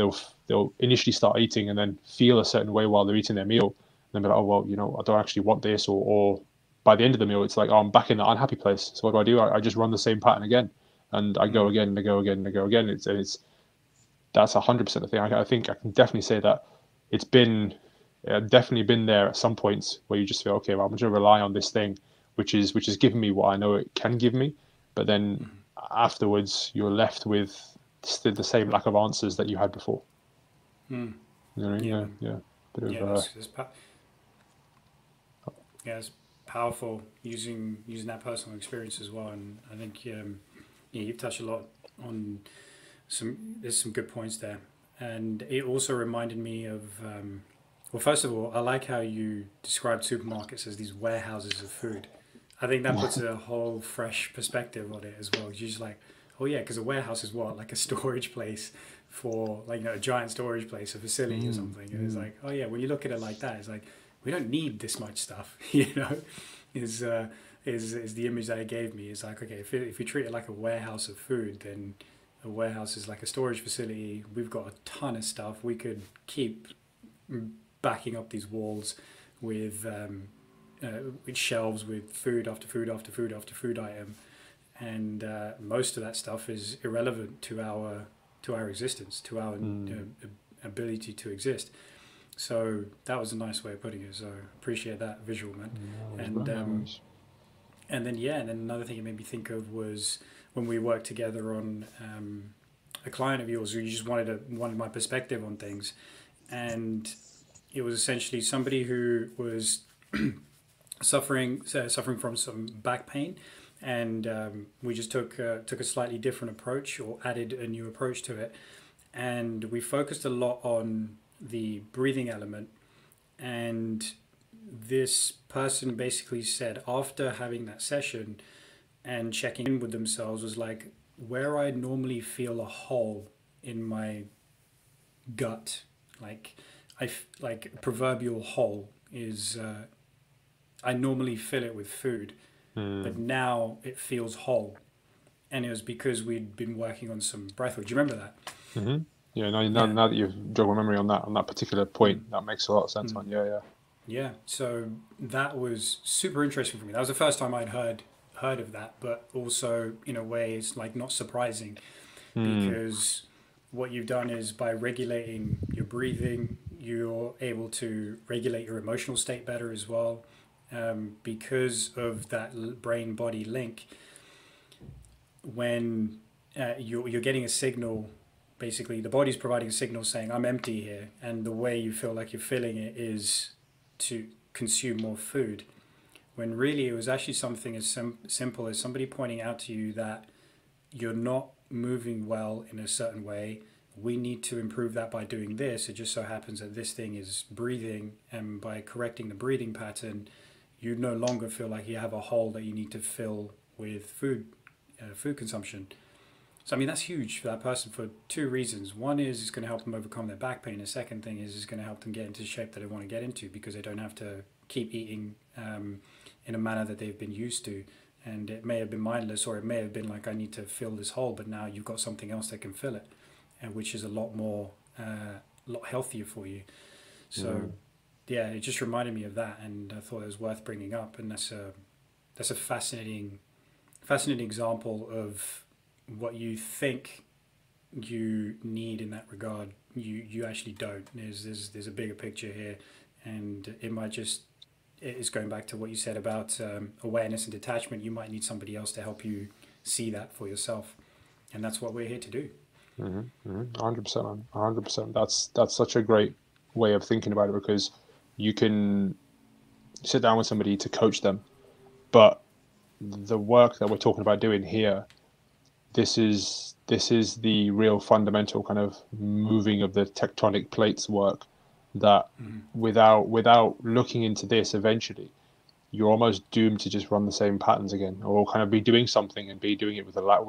they'll initially start eating and then feel a certain way while they're eating their meal, and then be like, oh well, I don't actually want this, or by the end of the meal it's like, oh, I'm back in that unhappy place. So what do? I just run the same pattern again, and I go again and I go again and I go again. It's that's 100% the thing. I think I can definitely say that it's been I've definitely been there at some points where you just feel, okay, well, I'm going to rely on this thing, which is giving me what I know it can give me, but then afterwards you're left with still the same lack of answers that you had before. Mm. You know what I mean? Yeah, Yeah, man. yeah. Bit Yeah, of yeah, it's powerful using that personal experience as well. And I think yeah, you've touched a lot on there's some good points there, and it also reminded me of. Well, first of all, I like how you described supermarkets as these warehouses of food. I think that puts a whole fresh perspective on it as well. You're just like, oh yeah, because a warehouse is what, like a storage place for, like, a giant storage place, a facility or something. And it's like, oh yeah, when you look at it like that, it's like we don't need this much stuff. Is is the image that it gave me. It's like, okay, if we treat it like a warehouse of food, then a warehouse is like a storage facility. We've got a ton of stuff. We could keep backing up these walls with shelves with food after food after food after food item, and most of that stuff is irrelevant to our existence, to our ability to exist. So that was a nice way of putting it. So appreciate that visual, man. And and then yeah, and then another thing it made me think of was when we worked together on a client of yours who you just wanted my perspective on things, and it was essentially somebody who was suffering from some back pain, and we just took a slightly different approach, or added a new approach to it, and we focused a lot on the breathing element. And this person basically said after having that session and checking in with themselves was like, where I normally feel a hole in my gut, like like proverbial hole is I normally fill it with food, but now it feels whole, and it was because we'd been working on some breathwork. Do you remember that? Yeah, Yeah. now that you've jogged my memory on that particular point, that makes a lot of sense, man. Yeah, yeah. Yeah, so that was super interesting for me. That was the first time I'd heard of that, but also in a way it's like not surprising, because what you've done is by regulating your breathing, you're able to regulate your emotional state better as well, because of that brain body link. When you're getting a signal, basically the body's providing a signal saying I'm empty here, and the way you feel like you're filling it is to consume more food, when really it was actually something as simple as somebody pointing out to you that you're not moving well in a certain way. We need to improve that by doing this. It just so happens that this thing is breathing, and by correcting the breathing pattern, you no longer feel like you have a hole that you need to fill with food consumption. So I mean that's huge for that person for two reasons. One is it's going to help them overcome their back pain. The second thing is it's going to help them get into the shape that they want to get into, because they don't have to keep eating in a manner that they've been used to. And it may have been mindless, or it may have been like, I need to fill this hole, but now you've got something else that can fill it, and which is a lot more, lot healthier for you. So yeah, it just reminded me of that, and I thought it was worth bringing up. And that's a fascinating example of what you think you need in that regard. You actually don't. There's a bigger picture here, and it might just, it's going back to what you said about awareness and detachment. You might need somebody else to help you see that for yourself, and that's what we're here to do. 100%, man. 100%. That's such a great way of thinking about it, because you can sit down with somebody to coach them, but the work that we're talking about doing here, this is the real fundamental kind of moving of the tectonic plates work, that without looking into this, eventually you're almost doomed to just run the same patterns again, or kind of be doing something and be doing it with a lot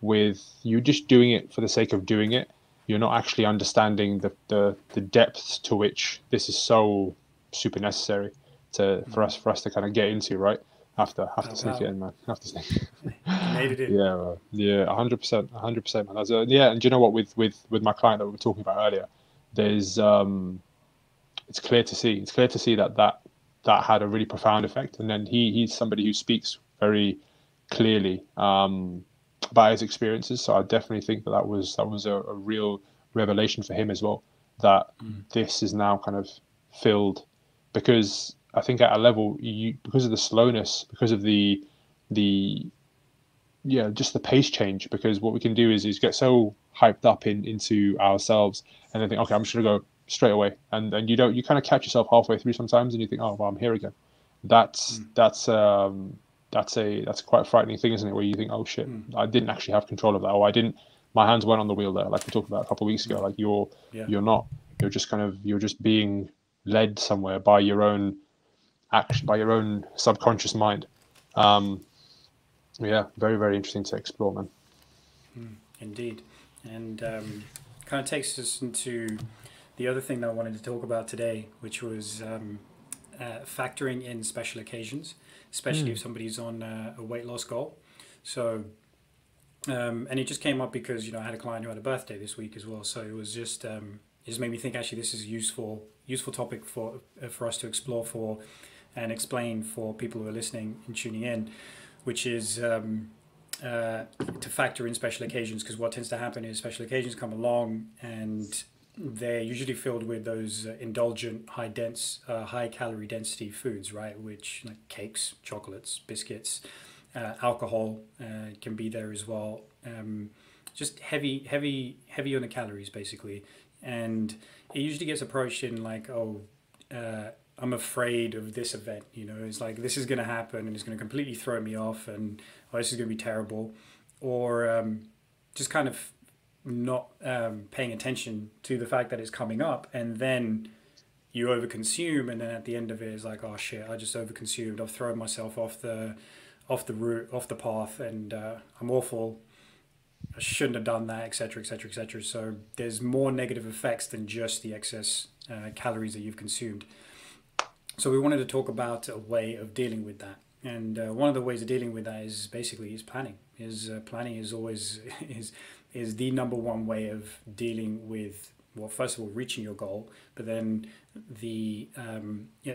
with you just doing it for the sake of doing it. You're not actually understanding the depths to which this is so super necessary for us to kind of get into, right? Have to Pow sneak it pow. in, man. Have to sneak. You made it in. Yeah, yeah, 100%, 100%, man. Yeah, and do you know what? With my client that we were talking about earlier, there's it's clear to see. It's clear to see that had a really profound effect. And then he's somebody who speaks very clearly about his experiences. So I definitely think that was a real revelation for him as well. That this is now kind of filled, because I think at a level because of the slowness, because of the yeah, just the pace change. Because what we can do is get so hyped up into ourselves, and then think, okay, I'm just gonna go straight away, and you kind of catch yourself halfway through sometimes, and you think, oh well, I'm here again. That's Mm. that's um that's quite a frightening thing, isn't it? Where you think, oh shit, Mm. I didn't actually have control of that, or I didn't. My hands weren't on the wheel there, like we talked about a couple of weeks ago. Mm. Like Yeah. you're not. You're just being led somewhere by your own action, by your own subconscious mind. Um, yeah, very very interesting to explore, man. Indeed. And kind of takes us into the other thing that I wanted to talk about today, which was factoring in special occasions, especially if Mm. somebody's on a weight loss goal. So, and it just came up because I had a client who had a birthday this week as well. So it was just it just made me think actually this is a useful topic for us to explore for and explain for people who are listening and tuning in, which is to factor in special occasions, because what tends to happen is special occasions come along and they're usually filled with those indulgent, high calorie density foods, right? Which like cakes, chocolates, biscuits, alcohol can be there as well. Just heavy on the calories, basically. And it usually gets approached in like, oh, I'm afraid of this event. It's like this is going to happen and it's going to completely throw me off, and oh, this is going to be terrible, or just kind of not paying attention to the fact that it's coming up, and then you overconsume, and then at the end of it is like, oh shit, I just overconsumed. I've thrown myself off the route, off the path, and I'm awful. I shouldn't have done that, etc., etc., etc. So there's more negative effects than just the excess calories that you've consumed. So we wanted to talk about a way of dealing with that, and one of the ways of dealing with that is basically planning. Planning is always is the number one way of dealing with, well, first of all, reaching your goal, but then the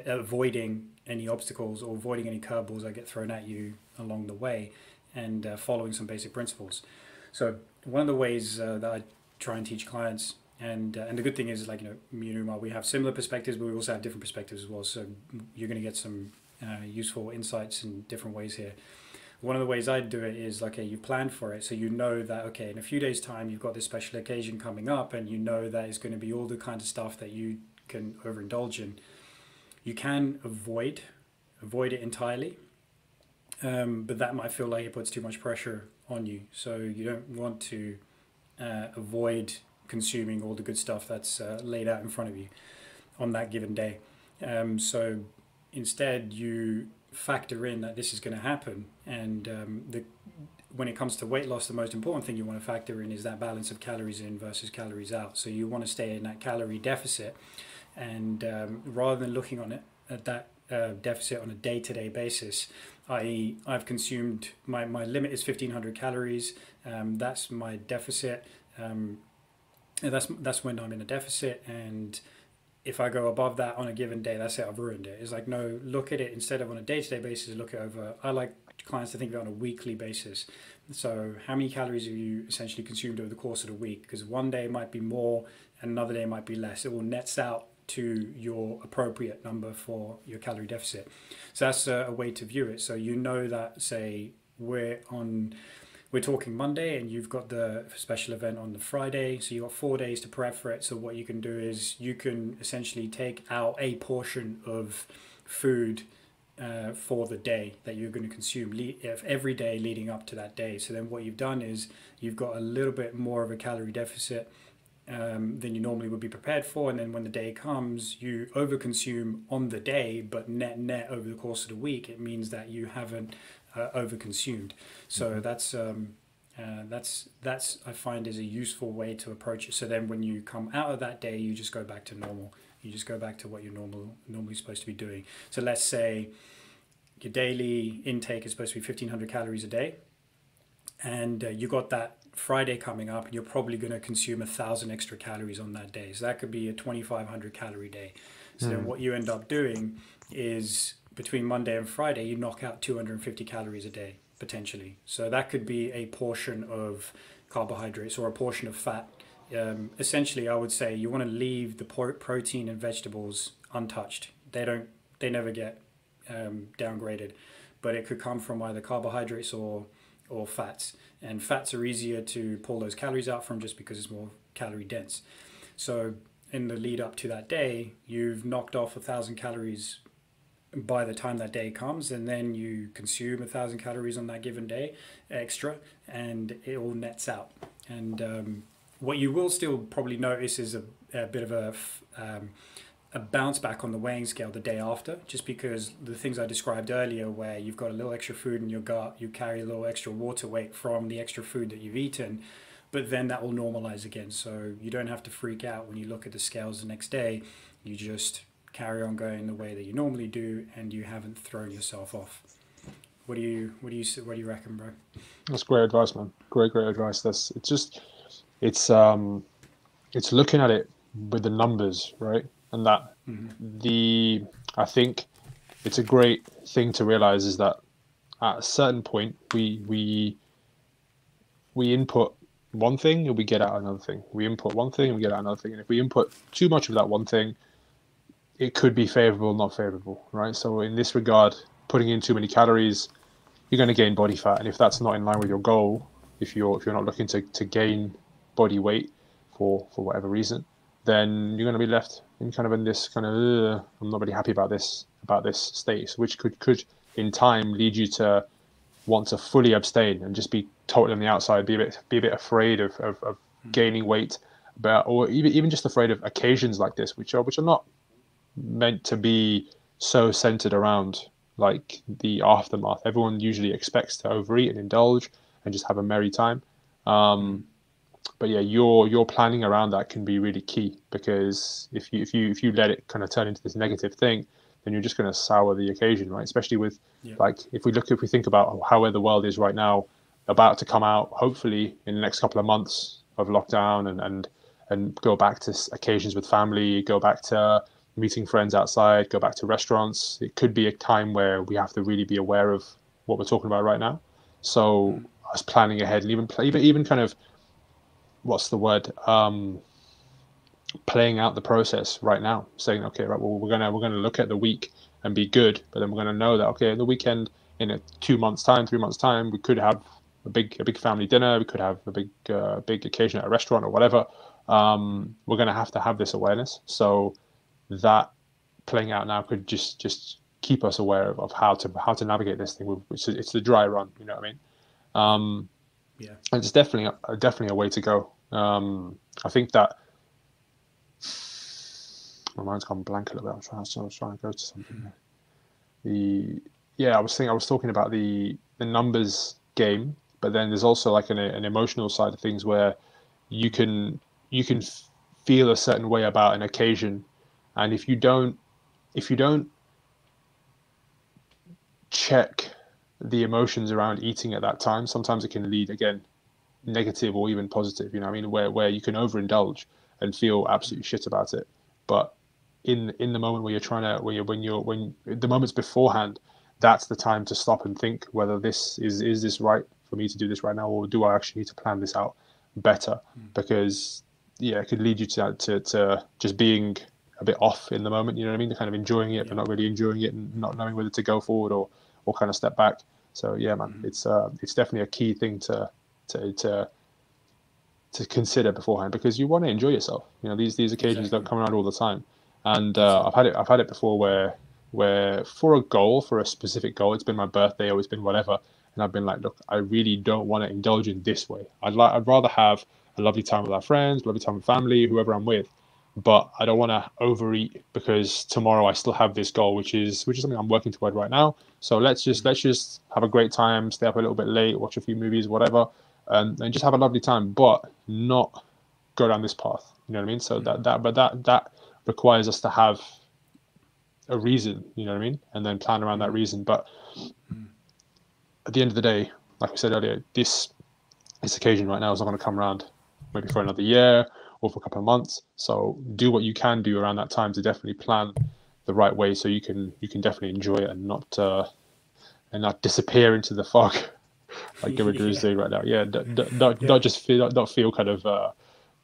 avoiding any obstacles or avoiding any curveballs that get thrown at you along the way, and following some basic principles. So one of the ways that I try and teach clients, and the good thing is, like, me and Umar, we have similar perspectives, but we also have different perspectives as well. So you're going to get some useful insights in different ways here. One of the ways I do it is, like, okay, you plan for it, so you know that, okay, in a few days' time you've got this special occasion coming up, and you know that it's going to be all the kind of stuff that you can overindulge in. You can avoid it entirely, but that might feel like it puts too much pressure on you. So you don't want to avoid consuming all the good stuff that's laid out in front of you on that given day. So instead, you factor in that this is going to happen, and when it comes to weight loss, the most important thing you want to factor in is that balance of calories in versus calories out. So you want to stay in that calorie deficit, and rather than looking on it at that deficit on a day-to-day basis, i.e., I've consumed my limit is 1,500 calories. That's my deficit. That's when I'm in a deficit, and if I go above that on a given day, that's it, I've ruined it. It's like, no, look at it instead of on a day-to-day basis, look at over. I like clients to think of it on a weekly basis. So how many calories have you essentially consumed over the course of the week? Because one day might be more and another day might be less. It all nets out to your appropriate number for your calorie deficit. So that's a way to view it. So you know that, say, we're talking Monday and you've got the special event on the Friday, so you've got 4 days to prep for it. So what you can do is you can essentially take out a portion of food for the day that you're going to consume every day leading up to that day. So then what you've done is you've got a little bit more of a calorie deficit than you normally would be prepared for, and then when the day comes, you overconsume on the day, but net over the course of the week, it means that you haven't overconsumed. So that's I find is a useful way to approach it. So then when you come out of that day, you just go back to normal. You just go back to what you're normally supposed to be doing. So let's say your daily intake is supposed to be 1,500 calories a day, and you got that Friday coming up, and you're probably going to consume 1,000 extra calories on that day. So that could be a 2,500 calorie day. So then what you end up doing is between Monday and Friday, you knock out 250 calories a day, potentially. So that could be a portion of carbohydrates or a portion of fat essentially, I would say you want to leave the protein and vegetables untouched. They never get downgraded, but it could come from either carbohydrates or fats. And fats are easier to pull those calories out from just because it's more calorie dense. So in the lead up to that day, you've knocked off 1,000 calories by the time that day comes, and then you consume 1,000 calories on that given day extra, and it all nets out. And what you will still probably notice is a bit of a bounce back on the weighing scale the day after, just because the things I described earlier, where you've got a little extra food in your gut, you carry a little extra water weight from the extra food that you've eaten, but then that will normalize again. So you don't have to freak out when you look at the scales the next day. You just carry on going the way that you normally do, and you haven't thrown yourself off. What do you reckon, bro? That's great advice, man. Great advice. It's looking at it with the numbers, right? And that I think it's a great thing to realize is that at a certain point we input one thing and we get out another thing. We input one thing and we get out another thing. And if we input too much of that one thing, it could be favorable, not favorable, right? So in this regard, putting in too many calories, you're going to gain body fat, and if that's not in line with your goal, if you're not looking to gain body weight for whatever reason, then you're going to be left in this kind of I'm not really happy about this state, which could in time lead you to want to fully abstain and just be totally on the outside, be a bit afraid of gaining weight, or even just afraid of occasions like this, which are not meant to be so centered around like the aftermath. Everyone usually expects to overeat and indulge and just have a merry time. But yeah, your planning around that can be really key, because if you let it kind of turn into this negative thing, then you're just going to sour the occasion, right? Especially with like if we think about how the world is right now, about to come out hopefully in the next couple of months of lockdown, and go back to occasions with family, go back to meeting friends outside, go back to restaurants. It could be a time where we have to really be aware of what we're talking about right now. So us planning ahead, and even kind of, what's the word, playing out the process right now, saying, okay, right, well, we're gonna look at the week and be good, but then we're gonna know that, okay, the weekend in 2 months time, 3 months time, we could have a big family dinner, we could have a big occasion at a restaurant or whatever. We're gonna have to have this awareness. So that playing out now could just keep us aware of how to navigate this thing. It's the dry run, you know what I mean? And it's definitely a way to go. I think that my mind's gone blank a little bit. I was trying to go to something. I was talking about the numbers game, but then there's also like an emotional side of things where you can feel a certain way about an occasion, and if you don't check the emotions around eating at that time, sometimes it can lead, again, negative or even positive, you know what I mean, where you can overindulge and feel absolutely shit about it. But in the moment where you're trying to, when the moments beforehand, that's the time to stop and think whether this is this right for me to do this right now, or do I actually need to plan this out better? Because it could lead you to just being a bit off in the moment, you know what I mean? Kind of enjoying it, but not really enjoying it, and not knowing whether to go forward or kind of step back. So yeah, man, it's definitely a key thing to consider beforehand, because you want to enjoy yourself. You know, these occasions don't come around all the time, and I've had it before where for a specific goal, it's been my birthday or it's been whatever, and I've been like, look, I really don't want to indulge in this way. I'd rather have a lovely time with our friends, lovely time with family, whoever I'm with, but I don't want to overeat because tomorrow I still have this goal, which is something I'm working toward right now. So let's just have a great time, stay up a little bit late, watch a few movies, whatever, and just have a lovely time, but not go down this path. You know what I mean? So that requires us to have a reason, you know what I mean, and then plan around that reason. But at the end of the day, like we said earlier, this occasion right now is not going to come around maybe for another year or for a couple of months. So do what you can do around that time to definitely plan the right way, so you can definitely enjoy it and not disappear into the fog like Guru is doing right now. Not feel kind of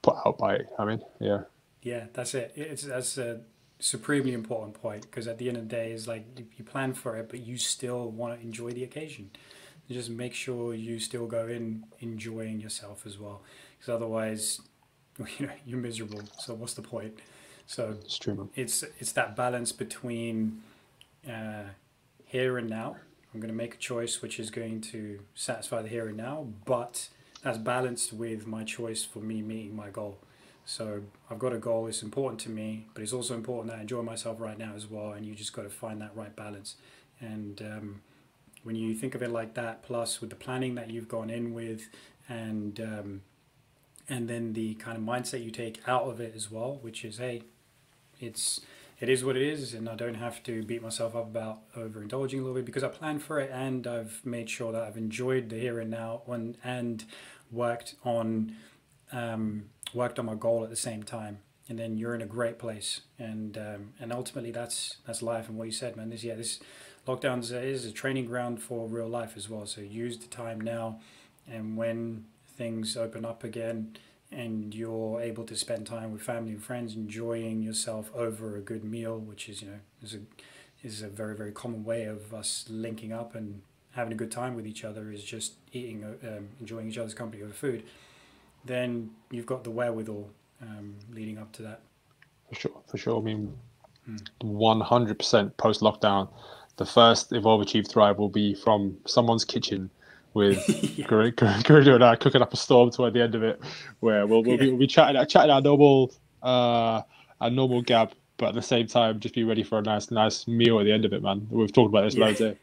put out by it. I mean, yeah, Yeah, that's it. That's a supremely important point because at the end of the day, it's like you plan for it, but you still want to enjoy the occasion. Just make sure you still go in enjoying yourself as well, because otherwise, you're miserable. So what's the point? So it's true, man. it's that balance between uh, here and now. I'm going to make a choice which is going to satisfy the here and now, but that's balanced with my choice for me meeting my goal. So I've got a goal, it's important to me, but it's also important that I enjoy myself right now as well, and you just got to find that right balance. And when you think of it like that, plus with the planning that you've gone in with, and then the kind of mindset you take out of it as well, which is, hey, it's it is what it is, and I don't have to beat myself up about overindulging a little bit because I planned for it and I've made sure that I've enjoyed the here and now and worked on worked on my goal at the same time. And then you're in a great place, and ultimately that's life. And what you said, man, this lockdown is a training ground for real life as well. So use the time now, and when things open up again, and you're able to spend time with family and friends, enjoying yourself over a good meal, which is is a very very common way of us linking up and having a good time with each other is just eating, enjoying each other's company over food. Then you've got the wherewithal leading up to that. For sure, for sure. I mean, 100% post lockdown, the first Evolve Achieve Thrive will be from someone's kitchen with Yeah, Guru and I cooking up a storm toward the end of it, where yeah, we'll be chatting our normal gab, but at the same time just be ready for a nice meal at the end of it, man. We've talked about this yeah, loads here.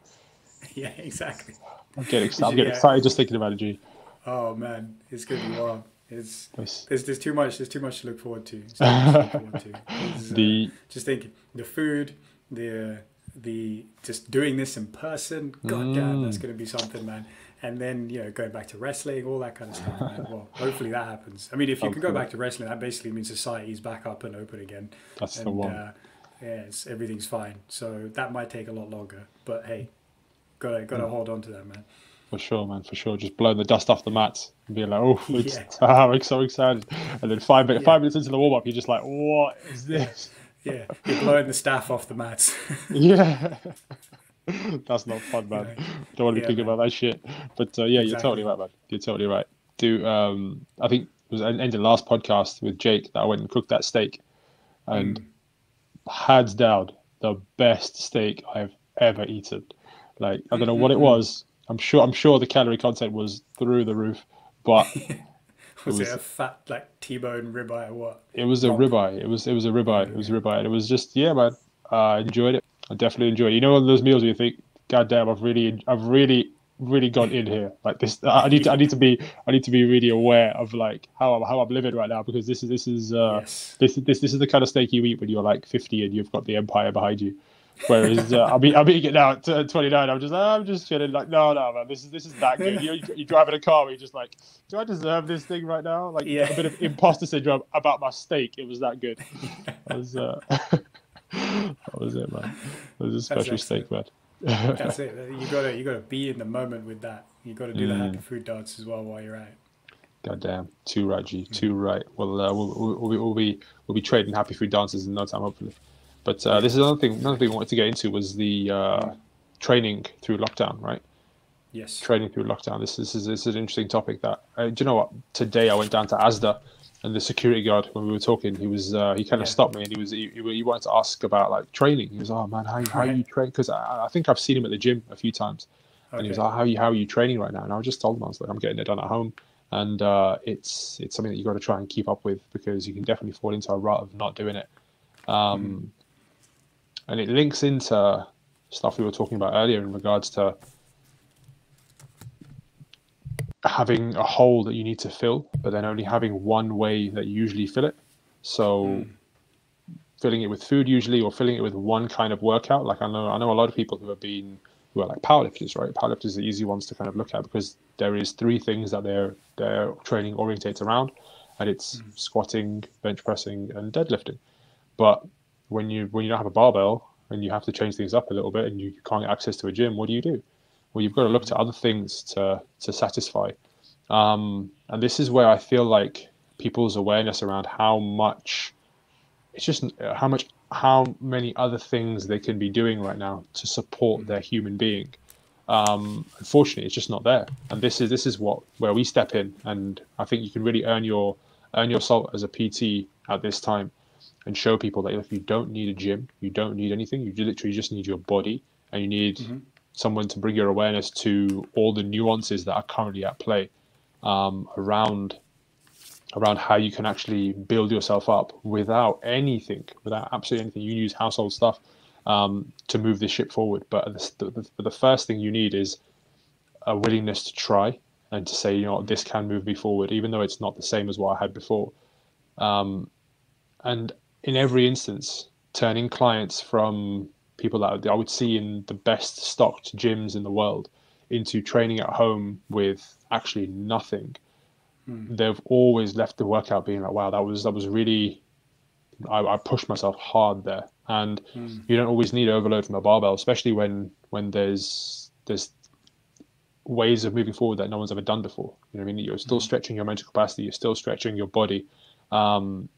yeah, exactly. I'm getting Yeah. excited just thinking about it, G. Oh man, it's gonna be wild. It's Nice. there's too much. There's too much to look forward to. There's too much to look forward to. the Just thinking the food, the just doing this in person. God damn, that's mm, gonna be something, man. And then going back to wrestling, all that kind of stuff, man. Well, hopefully that happens. I mean, if you can go hopefully back to wrestling, that basically means society's back up and open again, that's the and one. yeah, everything's fine. So that might take a lot longer, but hey, gotta hold on to that, man. For sure, man, for sure. Just blowing the dust off the mats and being like, oh, it's Yeah, I'm so excited. And then yeah, 5 minutes into the warm up, you're just like, what is yeah, this? yeah. You're blowing the staff off the mats. Yeah. That's not fun, you man. know, Don't want to be yeah, thinking man. about that shit. But yeah, you're totally Exactly. right, man. You're totally right. Do I think it was ended last podcast with Jake that I went and cooked that steak, and Mm. hands down the best steak I've ever eaten. Like I don't know what it Mm-mm-mm. was. I'm sure the calorie content was through the roof, but it Was it was a fat like T-bone ribeye or what? it was a Rump. ribeye. It was a ribeye. It was a Okay. ribeye, and it was just yeah, man. I enjoyed it. I definitely enjoyed it. You know, one of those meals where you think, God damn, really gone in here. Like this, Yeah. I need to be really aware of like how I'm living right now because Yes. this is the kind of steak you eat when you're like 50 and you've got the empire behind you. Whereas I'm eating it now at 29. I'm just chilling. Like no man, this is that good. You driving a car where you're just like, do I deserve this thing right now? Like Yeah. a bit of imposter syndrome about my steak. It was that good. That was that was it, man. It was a That's special excellent. steak, man. That's it. You gotta be in the moment with that. You gotta do the happy Mm, food dance as well while you're at it. goddamn, too right, G, too right. Well, we'll be trading happy food dances in no time, hopefully. But Yeah. this is another thing. Another thing I wanted to get into was the Mm. training through lockdown, right? Yes. Training through lockdown. This is an interesting topic. That do you know what? Today I went down to ASDA, and the security guard when we were talking, he kind of Yeah. stopped me, and he wanted to ask about like training. He was, oh man, how Right. you train? Because I think I've seen him at the gym a few times, and he was Okay. like, how are you training right now? And I just told him I was like, I'm getting it done at home, and it's something that you got to try and keep up with because you can definitely fall into a rut of not doing it. Mm. Um, and it links into stuff we were talking about earlier in regards to having a hole that you need to fill, but then only having one way that you usually fill it. So Mm. filling it with food usually, or filling it with one kind of workout. Like I know a lot of people who are like powerlifters, right? Powerlifters are easy ones to kind of look at because there is three things that their training orientates around, and it's Mm. squatting, bench pressing, and deadlifting. But when you don't have a barbell and you have to change things up a little bit and you can't get access to a gym, what do you do? Well, you've got to look to other things to satisfy. And this is where I feel like people's awareness around how much it's just how many other things they can be doing right now to support their human being. Unfortunately, it's just not there, and this is where we step in, and I think you can really earn your salt as a PT at this time, and show people that if you don't need a gym, you don't need anything, you literally just need your body, and you need someone to bring your awareness to all the nuances that are currently at play around how you can actually build yourself up without absolutely anything. You use household stuff to move this ship forward. But the first thing you need is a willingness to try and to say, you know what, this can move me forward, even though it's not the same as what I had before. And in every instance, turning clients from people that I would see in the best stocked gyms in the world into training at home with actually nothing. They've always left the workout being like, wow, that was really, I pushed myself hard there. And you don't always need overload from a barbell, especially when there's ways of moving forward that no one's ever done before. You know what I mean? You're still stretching your mental capacity, you're still stretching your body. And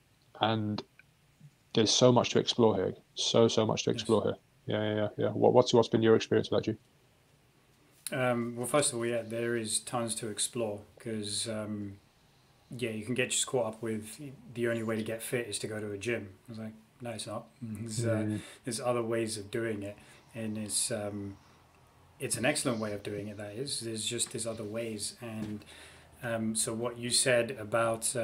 there's so much to explore here. So much to explore here. Yeah. What's been your experience with that, G? Well, first of all, yeah, there is tons to explore because, you can get just caught up with the only way to get fit is to go to a gym. I was like, no, it's not. There's other ways of doing it, and it's an excellent way of doing it. That is, there's other ways, and so what you said about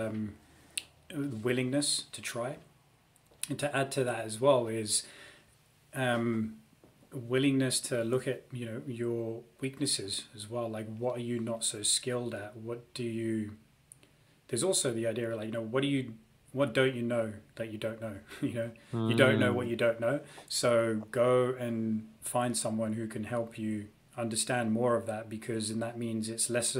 willingness to try, and to add to that as well is willingness to look at your weaknesses as well. Like, what are you not so skilled at? What do you? There's also the idea of like, what don't you know that you don't know? You don't know what you don't know. So go and find someone who can help you understand more of that, because then that means it's less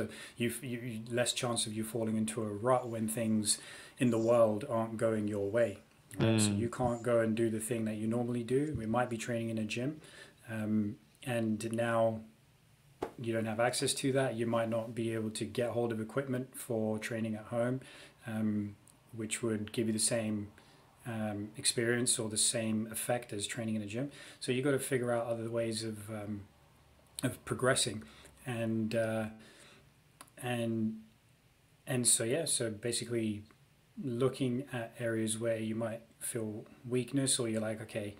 chance of you falling into a rut when things in the world aren't going your way. Right? So you can't go and do the thing that you normally do. We might be training in a gym, and now you don't have access to that. You might not be able to get hold of equipment for training at home, which would give you the same experience or the same effect as training in a gym. So you've got to figure out other ways of progressing, and so basically looking at areas where you might feel weakness, or you're like, okay,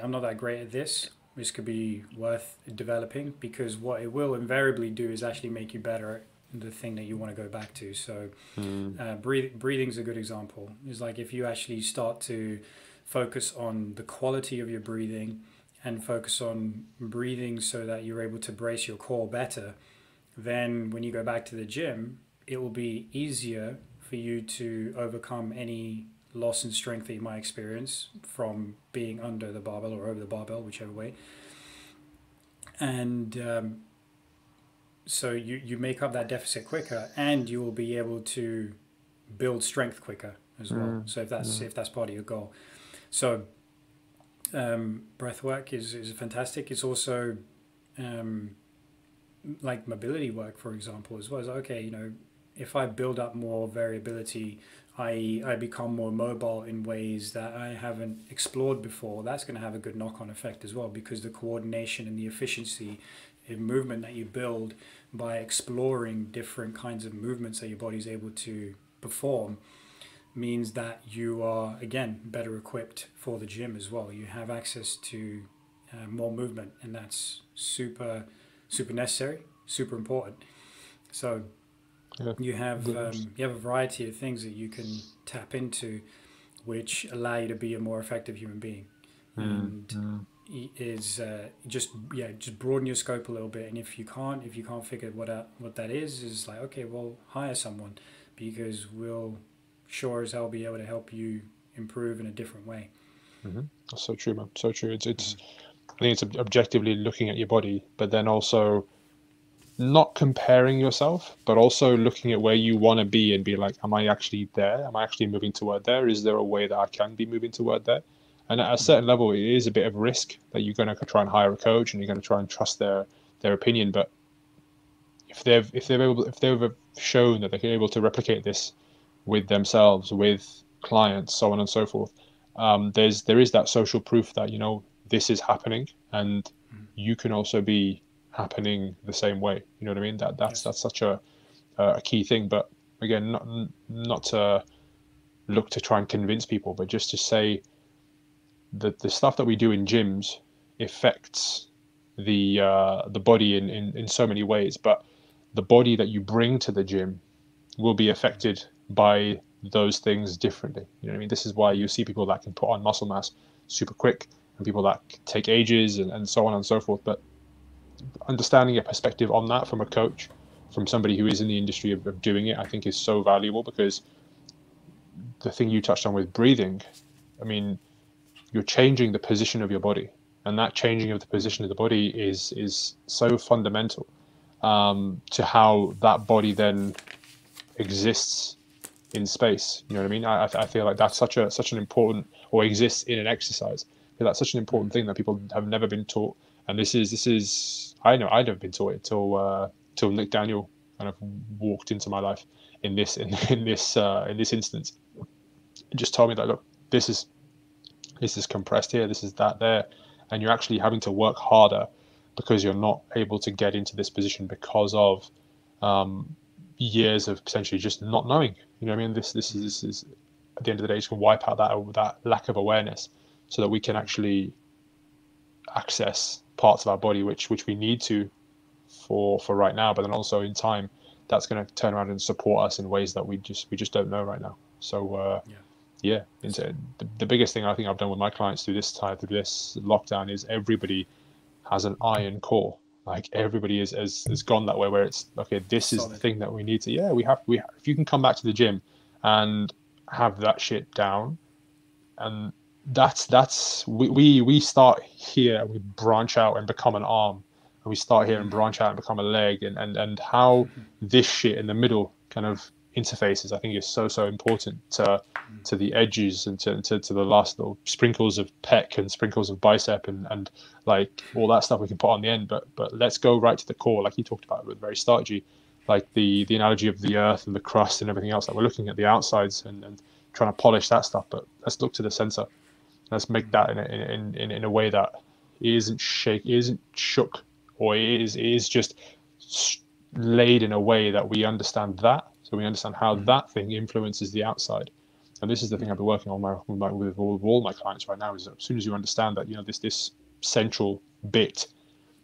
I'm not that great at this. This could be worth developing, because what it will invariably do is actually make you better at the thing that you want to go back to. So breathing's a good example. It's like if you actually start to focus on the quality of your breathing and focus on breathing so that you're able to brace your core better, then when you go back to the gym, it will be easier for you to overcome any loss in strength that you might experience from being under the barbell or over the barbell, whichever way. And so you make up that deficit quicker, and you will be able to build strength quicker as well. So if that's part of your goal. So breath work is fantastic. It's also like mobility work, for example, as well. As okay, if I build up more variability, i.e. I become more mobile in ways that I haven't explored before, that's going to have a good knock-on effect as well, because the coordination and the efficiency in movement that you build by exploring different kinds of movements that your body's able to perform means that you are, again, better equipped for the gym as well. You have access to more movement, and that's super necessary, super important. So you have a variety of things that you can tap into, which allow you to be a more effective human being, and is just broaden your scope a little bit. And if you can't figure what that is like, okay, well, hire someone, because we'll sure as hell be able to help you improve in a different way. That's so true, man. So true. It's I think it's objectively looking at your body, but then also not comparing yourself, but also looking at where you want to be and be like, am I actually there? Am I actually moving toward there? Is there a way that I can be moving toward there? And at a certain level, it is a bit of risk that you're going to try and hire a coach and you're going to try and trust their opinion. But if they've shown that they're able to replicate this with themselves, with clients, so on and so forth. There is that social proof that, you know, this is happening, and you can also be happening the same way. You know what I mean? That's Yes. such a key thing. But again, not to look to try and convince people, but just to say that the stuff that we do in gyms affects the body in so many ways. But the body that you bring to the gym will be affected by those things differently. You know what I mean? This is why you see people that can put on muscle mass super quick, and people that take ages, and so on and so forth. But understanding a perspective on that from a coach, from somebody who is in the industry of doing it, I think is so valuable, because the thing you touched on with breathing, I mean, you're changing the position of your body, and that changing of the position of the body is so fundamental, to how that body then exists in space. You know what I mean? I feel like that's such an important, or exists in an exercise. I feel that's such an important thing that people have never been taught. And this is I know I'd have been taught it till Nick Daniel kind of walked into my life in this instance. It just told me that, look, this is compressed here, this is that there, and you're actually having to work harder because you're not able to get into this position because of years of potentially just not knowing. You know what I mean? This is at the end of the day, just can wipe out that lack of awareness, so that we can actually access parts of our body which we need to for right now, but then also in time, that's going to turn around and support us in ways that we just don't know right now. So Yeah. yeah, the biggest thing I think I've done with my clients through this lockdown is everybody has an iron core. Like everybody has gone that way, where it's okay, this is the Solid. thing that we need to, yeah, if you can come back to the gym and have that shit down, and we start here and we branch out and become an arm, and we start here and branch out and become a leg, and how this shit in the middle kind of interfaces, I think, is so important to the edges, and to the last little sprinkles of pec and sprinkles of bicep, and like all that stuff we can put on the end. But let's go right to the core, like you talked about at the very start, G, like the analogy of the earth and the crust and everything else. Like we're looking at the outsides and trying to polish that stuff, but let's look to the center. Let's make that in a way that isn't shook, or it is just laid in a way that we understand that, so we understand how that thing influences the outside. And this is the thing I've been working on with all my clients right now, is that as soon as you understand that, you know, this central bit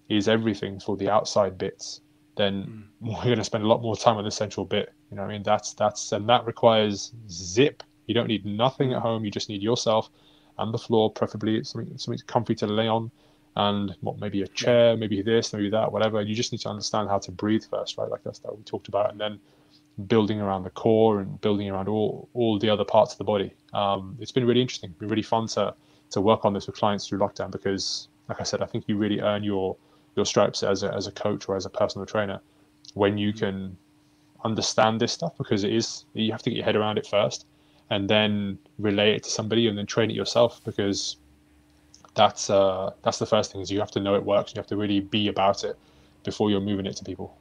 is everything for the outside bits, then we're going to spend a lot more time on the central bit. You know what I mean? And that requires zip. You don't need nothing at home. You just need yourself and the floor, preferably something comfy to lay on, and maybe a Yeah. chair, maybe this, maybe that, whatever. You just need to understand how to breathe first, right? Like that's that we talked about, and then building around the core and building around all the other parts of the body. It's been really interesting. It's been really fun to work on this with clients through lockdown, because, like I said, I think you really earn your stripes as a coach or as a personal trainer when you can understand this stuff, because you have to get your head around it first, and then relay it to somebody, and then train it yourself, because that's the first thing, is you have to know it works. You have to really be about it before you're moving it to people.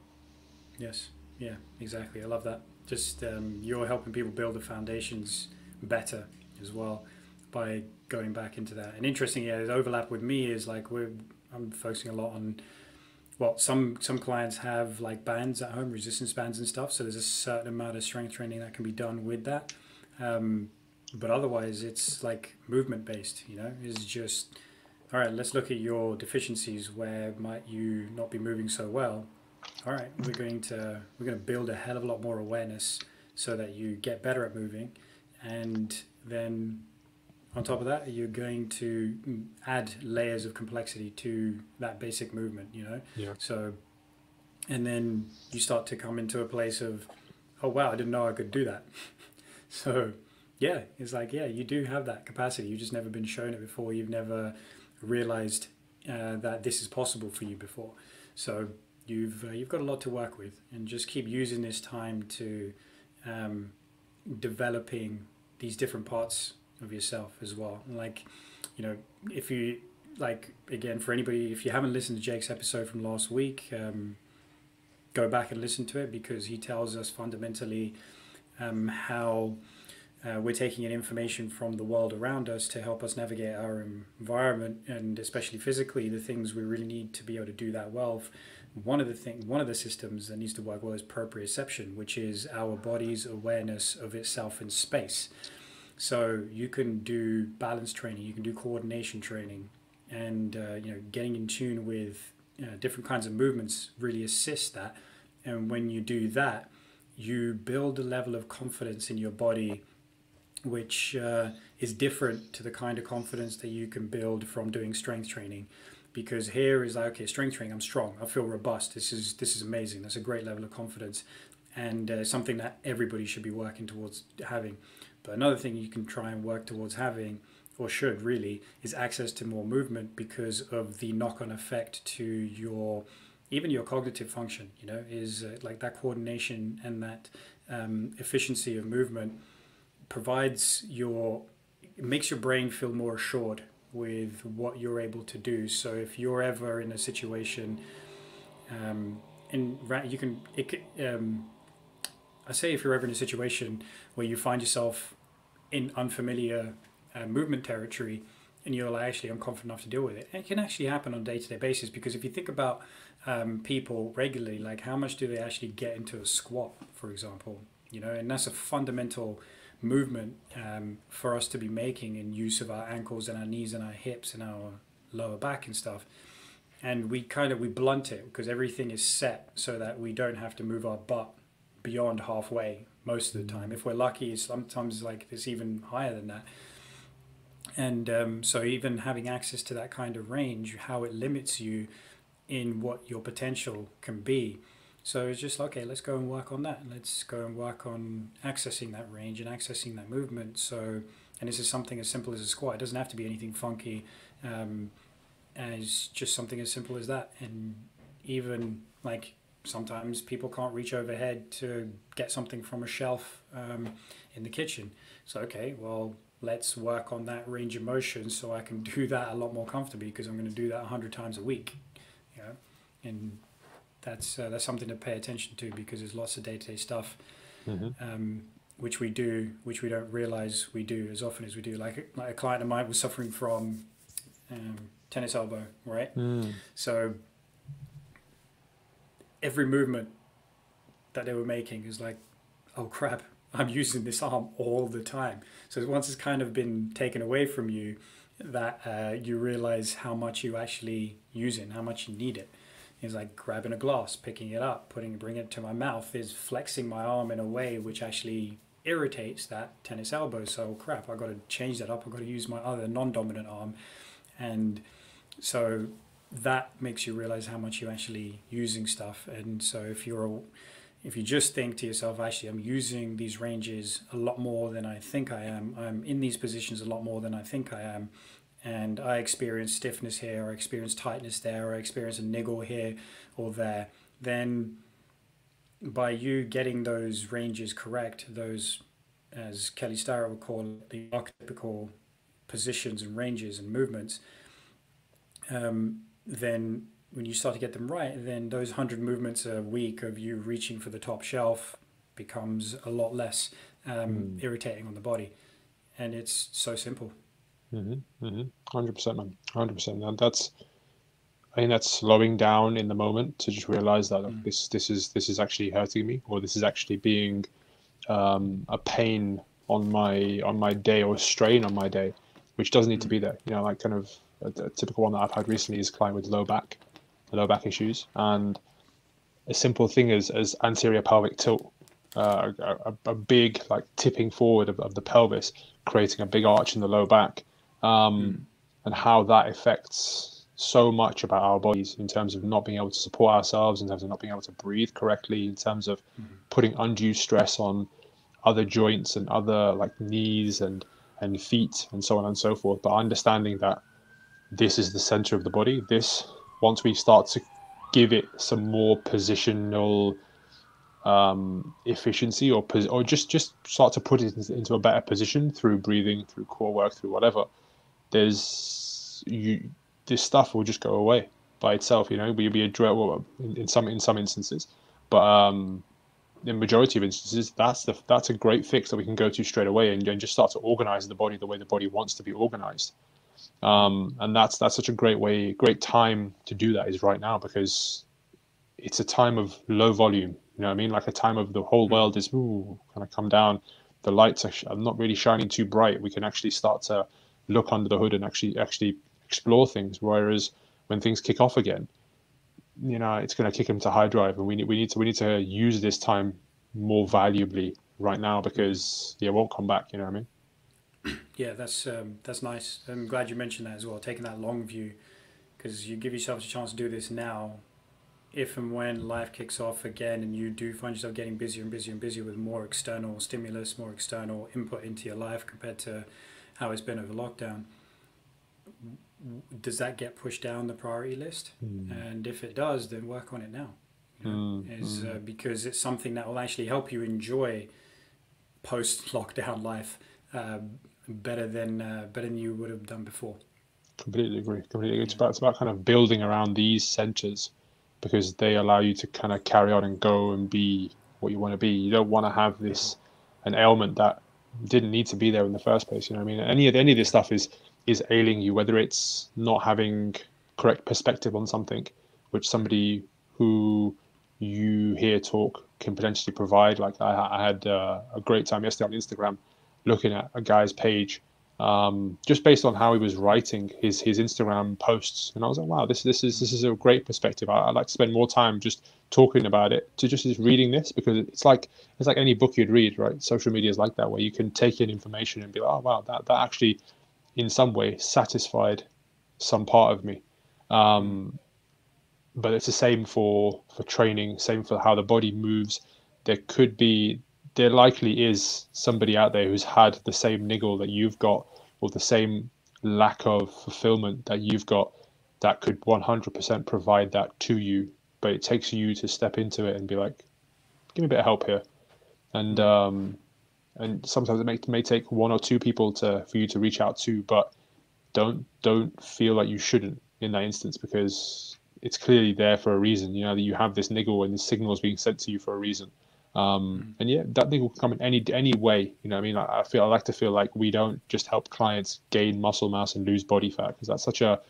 Yes. Yeah. Exactly. I love that. Just you're helping people build the foundations better as well by going back into that. And interesting, yeah, the overlap with me is like I'm focusing a lot on, well, some clients have like bands at home, resistance bands and stuff. So there's a certain amount of strength training that can be done with that. But otherwise, it's like movement based. You know, it's just, all right. Let's look at your deficiencies. Where might you not be moving so well? All right, we're going to build a hell of a lot more awareness so that you get better at moving, and then on top of that, you're going to add layers of complexity to that basic movement. You know, Yeah. so and then you start to come into a place of, oh wow, I didn't know I could do that. So yeah, it's like, yeah, you do have that capacity. You've just never been shown it before. You've never realized that this is possible for you before. So you've got a lot to work with, and just keep using this time to um, developing these different parts of yourself as well. Like, you know, if you like, again, for anybody, if you haven't listened to Jake's episode from last week, go back and listen to it, because he tells us fundamentally how we're taking in information from the world around us to help us navigate our environment, and especially physically, the things we really need to be able to do that well. One of the systems that needs to work well is proprioception, which is our body's awareness of itself in space. So you can do balance training, you can do coordination training, and getting in tune with different kinds of movements really assist that. And when you do that, you build a level of confidence in your body, which is different to the kind of confidence that you can build from doing strength training. Because here is like, okay, strength training, I'm strong, I feel robust. This is amazing. That's a great level of confidence, and something that everybody should be working towards having. But another thing you can try and work towards having, or should really, is access to more movement, because of the knock-on effect to your even your cognitive function. Is like that coordination and that efficiency of movement provides your it makes your brain feel more assured with what you're able to do. So if you're ever in a situation, and you can it I say if you're ever in a situation where you find yourself in unfamiliar movement territory, and you're like, actually, I'm confident enough to deal with it. And it can actually happen on a day-to-day basis, because if you think about people regularly, like how much do they actually get into a squat, for example, and that's a fundamental movement for us to be making in use of our ankles and our knees and our hips and our lower back and stuff. And we blunt it because everything is set so that we don't have to move our butt beyond halfway most of the time. If we're lucky, sometimes like it's even higher than that. And so even having access to that kind of range, how it limits you in what your potential can be. So it's just, okay, let's go and work on that. Let's go and work on accessing that range and accessing that movement. So, and this is something as simple as a squat. It doesn't have to be anything funky. It's just something as simple as that. And even like sometimes people can't reach overhead to get something from a shelf in the kitchen. So, okay, well, let's work on that range of motion so I can do that a lot more comfortably, because I'm going to do that 100 times a week. And that's something to pay attention to, because there's lots of day-to-day stuff which we don't realize we do as often as we do. Like a client of mine was suffering from tennis elbow, right? So every movement that they were making is like, oh crap, I'm using this arm all the time. So once it's kind of been taken away from you, that you realize how much you actually use it, how much you need it. It's like grabbing a glass, picking it up, bringing it to my mouth, is flexing my arm in a way which actually irritates that tennis elbow. So crap, I've got to change that up. I've got to use my other non-dominant arm. And so that makes you realize how much you're actually using stuff. And so if you just think to yourself, actually, I'm using these ranges a lot more than I think I am. I'm in these positions a lot more than I think I am. And I experience stiffness here, or I experience tightness there, or I experience a niggle here or there. Then by you getting those ranges correct, those, as Kelly Starrett would call it, the archetypical positions and ranges and movements, then when you start to get them right, then those 100 movements a week of you reaching for the top shelf becomes a lot less irritating on the body. And it's so simple. 100%, man. 100%. And I think that's slowing down in the moment to just realize that like, this is actually hurting me, or this is actually being a pain on my day, or a strain on my day, which doesn't need to be there. Like kind of a typical one that I've had recently is a client with low back issues, and a simple thing as anterior pelvic tilt, a big like tipping forward of the pelvis, creating a big arch in the low back, and how that affects so much about our bodies in terms of not being able to support ourselves, in terms of not being able to breathe correctly, in terms of putting undue stress on other joints and other like knees and feet and so on and so forth. But understanding that this is the center of the body, once we start to give it some more positional efficiency, or just start to put it into a better position through breathing, through core work, through whatever, this stuff will just go away by itself. We'll be a drill in some instances, but in majority of instances, that's a great fix that we can go to straight away and just start to organize the body the way the body wants to be organized. And that's such a great time to do that is right now, because it's a time of low volume. You know what I mean? Like a time of the whole world is kind of come down. The lights are not really shining too bright. We can actually start to look under the hood and actually explore things. Whereas when things kick off again, it's going to kick them to high drive, and we need to use this time more valuably right now, because it won't come back. You know what I mean? Yeah, that's nice. I'm glad you mentioned that as well, taking that long view, because you give yourself a chance to do this now. If and when life kicks off again and you do find yourself getting busier and busier and busier with more external stimulus, more external input into your life compared to how it's been over lockdown, does that get pushed down the priority list? And if it does, then work on it now. Because it's something that will actually help you enjoy post lockdown life better than you would have done before. Completely agree. Completely agree. Yeah. It's about kind of building around these centers, because they allow you to kind of carry on and go and be what you want to be. You don't want to have this an ailment that didn't need to be there in the first place. You know what I mean? Any of this Yeah. stuff is ailing you, whether it's not having correct perspective on something, which somebody who you hear talk can potentially provide. Like I had a great time yesterday on Instagram looking at a guy's page, just based on how he was writing his Instagram posts, and I was like, wow, this is a great perspective. I'd like to spend more time just talking about it, to just reading this, because it's like any book you'd read, right? Social media is like that, where you can take in information and be like, oh wow, that actually in some way satisfied some part of me. But it's the same for training, same for how the body moves. There could be, there likely is somebody out there who's had the same niggle that you've got, or the same lack of fulfillment that you've got, that could 100% provide that to you. But it takes you to step into it and be like, give me a bit of help here. And sometimes it may take one or two people for you to reach out to, but don't feel like you shouldn't in that instance, because it's clearly there for a reason. You know that you have this niggle and the signal is being sent to you for a reason. And yeah, that niggle can come in any way. You know what I mean? I like to feel like we don't just help clients gain muscle mass and lose body fat, because that's such a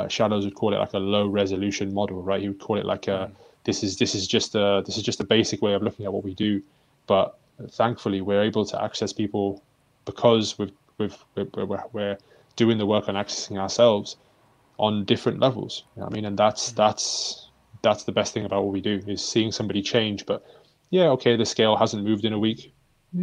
Shadows would call it like a low resolution model, right? He would call it like a this is just a basic way of looking at what we do. But thankfully, we're able to access people, because we're doing the work on accessing ourselves on different levels. You know what I mean? And that's the best thing about what we do, is seeing somebody change. But yeah, okay, the scale hasn't moved in a week.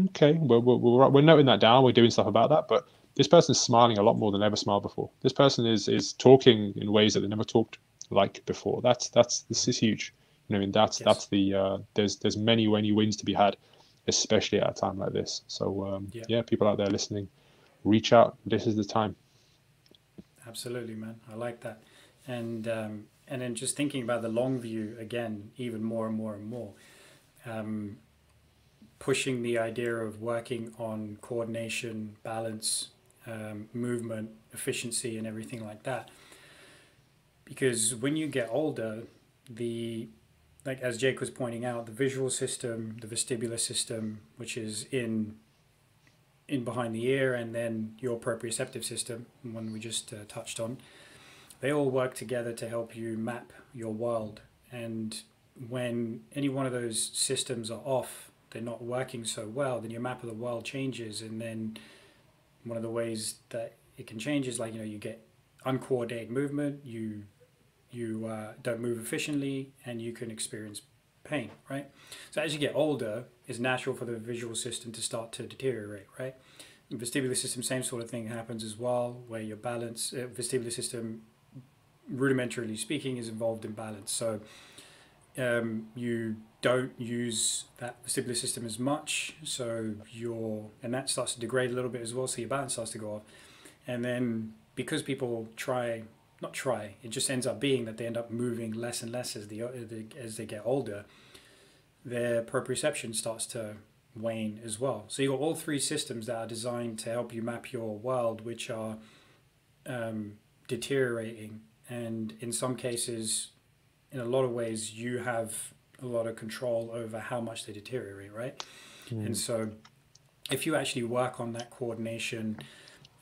Okay, we're noting that down. We're doing stuff about that. But this person's smiling a lot more than ever smiled before. This person is talking in ways that they never talked like before. This is huge. You know, what I mean, Yes. that's the there's many wins to be had, especially at a time like this. So Yeah. yeah, people out there listening, reach out. This is the time. Absolutely, man. I like that. And then just thinking about the long view again, even more and more and more. Um, Pushing the idea of working on coordination, balance, movement, efficiency, and everything like that. Because when you get older, the like as Jake was pointing out, the visual system, the vestibular system, which is in behind the ear, and then your proprioceptive system, one we just touched on, they all work together to help you map your world. And when any one of those systems are off, they're not working so well, then your map of the world changes. And then one of the ways that it can change is like, you get uncoordinated movement, you don't move efficiently, and you can experience pain, right? So as you get older, it's natural for the visual system to start to deteriorate, right? The vestibular system, same sort of thing happens as well, where your balance, vestibular system, rudimentarily speaking, is involved in balance. So you don't use that vestibular system as much, and that starts to degrade a little bit as well, so your balance starts to go off. And then because people not try, it just ends up being that they end up moving less and less as they get older, their proprioception starts to wane as well. So you've got all three systems that are designed to help you map your world, which are deteriorating. And in some cases, in a lot of ways, you have a lot of control over how much they deteriorate, right? And so if you actually work on that coordination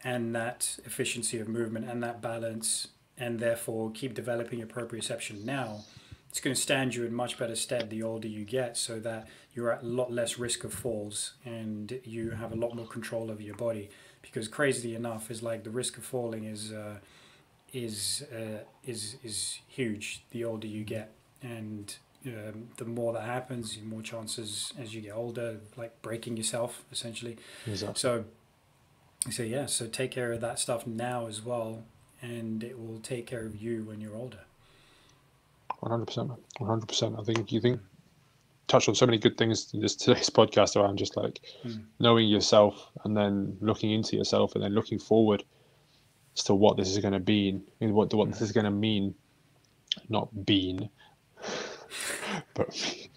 and that efficiency of movement and that balance, and therefore keep developing your proprioception now, it's going to stand you in much better stead the older you get, so that you're at a lot less risk of falls and you have a lot more control over your body. Because crazily enough, is like the risk of falling is huge the older you get, and the more that happens, the more chances as you get older, like breaking yourself essentially. Exactly. So yeah, so take care of that stuff now as well, and it will take care of you when you're older. 100%, man. 100%. I think you touched on so many good things in today's podcast around just like knowing yourself, and then looking into yourself, and then looking forward as to what this is going to be, and what this is going to mean, not bean, but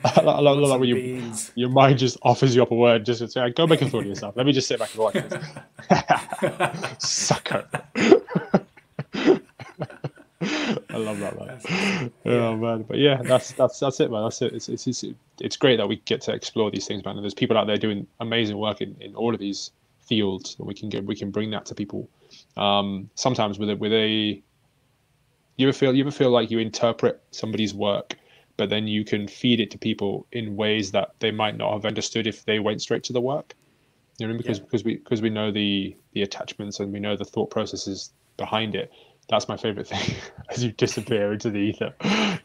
I love that when your mind just offers you up a word just to say, go make a thought of yourself. Let me just sit back and watch this. Sucker. I love that, man. Oh man, but yeah, that's it, man. That's it. It's great that we get to explore these things, man. And there's people out there doing amazing work in all of these fields, and we can bring that to people. Sometimes with a you ever feel like you interpret somebody's work, but then you can feed it to people in ways that they might not have understood if they went straight to the work. You know, because we know the attachments, and we know the thought processes behind it. That's my favorite thing. As you disappear into the ether,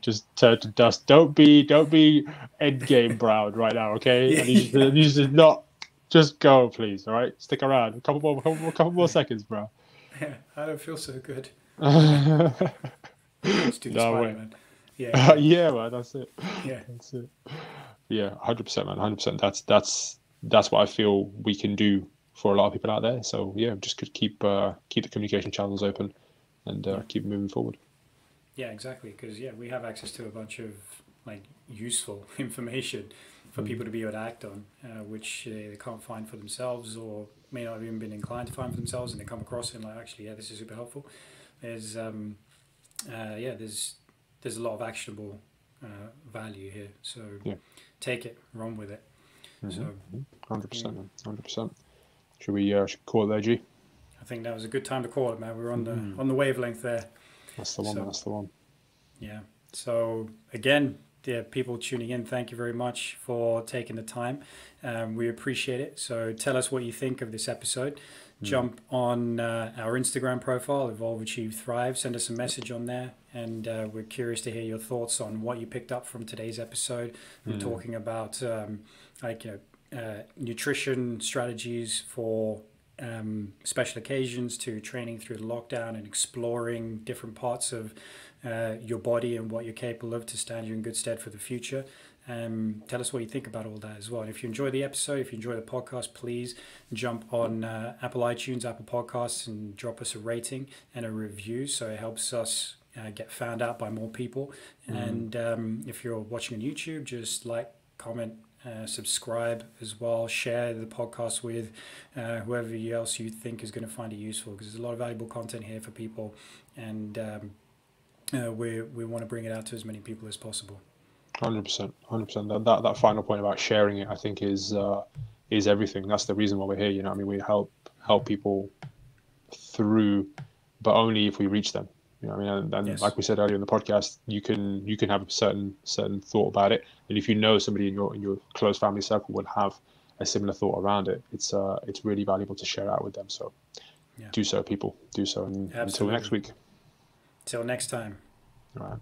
just turn to dust. Don't be end game proud right now, okay? Yeah. And you just not just go, please. All right, stick around. A couple more seconds, bro. Yeah, I don't feel so good. No way. Man. Yeah, yeah, man. That's it. Yeah, that's it. Yeah, 100%, man. 100%. That's what I feel we can do for a lot of people out there. So yeah, just could keep the communication channels open, and keep moving forward. Yeah, exactly. Because we have access to a bunch of like useful information for people to be able to act on, which they can't find for themselves, or may not have even been inclined to find for themselves, and they come across it and like, actually, yeah, this is super helpful. There's there's a lot of actionable value here. So take it, run with it. So 100%, 100%. Should we call it there, G? I think that was a good time to call it, man. We're on the wavelength there. That's the one. So, that's the one. Yeah. So again, the people tuning in, thank you very much for taking the time. We appreciate it. So tell us what you think of this episode. Jump on our Instagram profile, Evolve, Achieve, Thrive. Send us a message on there, and we're curious to hear your thoughts on what you picked up from today's episode. We're talking about nutrition strategies for special occasions, to training through the lockdown and exploring different parts of your body and what you're capable of to stand you in good stead for the future. Tell us what you think about all that as well. And if you enjoy the episode, if you enjoy the podcast, please jump on Apple iTunes, Apple Podcasts, and drop us a rating and a review, so it helps us get found out by more people. And if you're watching on YouTube, just like, comment, subscribe as well, share the podcast with whoever else you think is going to find it useful, because there's a lot of valuable content here for people, and we want to bring it out to as many people as possible. 100%. That final point about sharing it, I think, is everything. That's the reason why we're here. You know, I mean, we help people through, but only if we reach them. You know, I mean, and yes, like we said earlier in the podcast, you can have a certain thought about it, and if you know somebody in your close family circle would have a similar thought around it, it's really valuable to share out with them. So, do so, people. Do so, and until next week. Till next time. All right.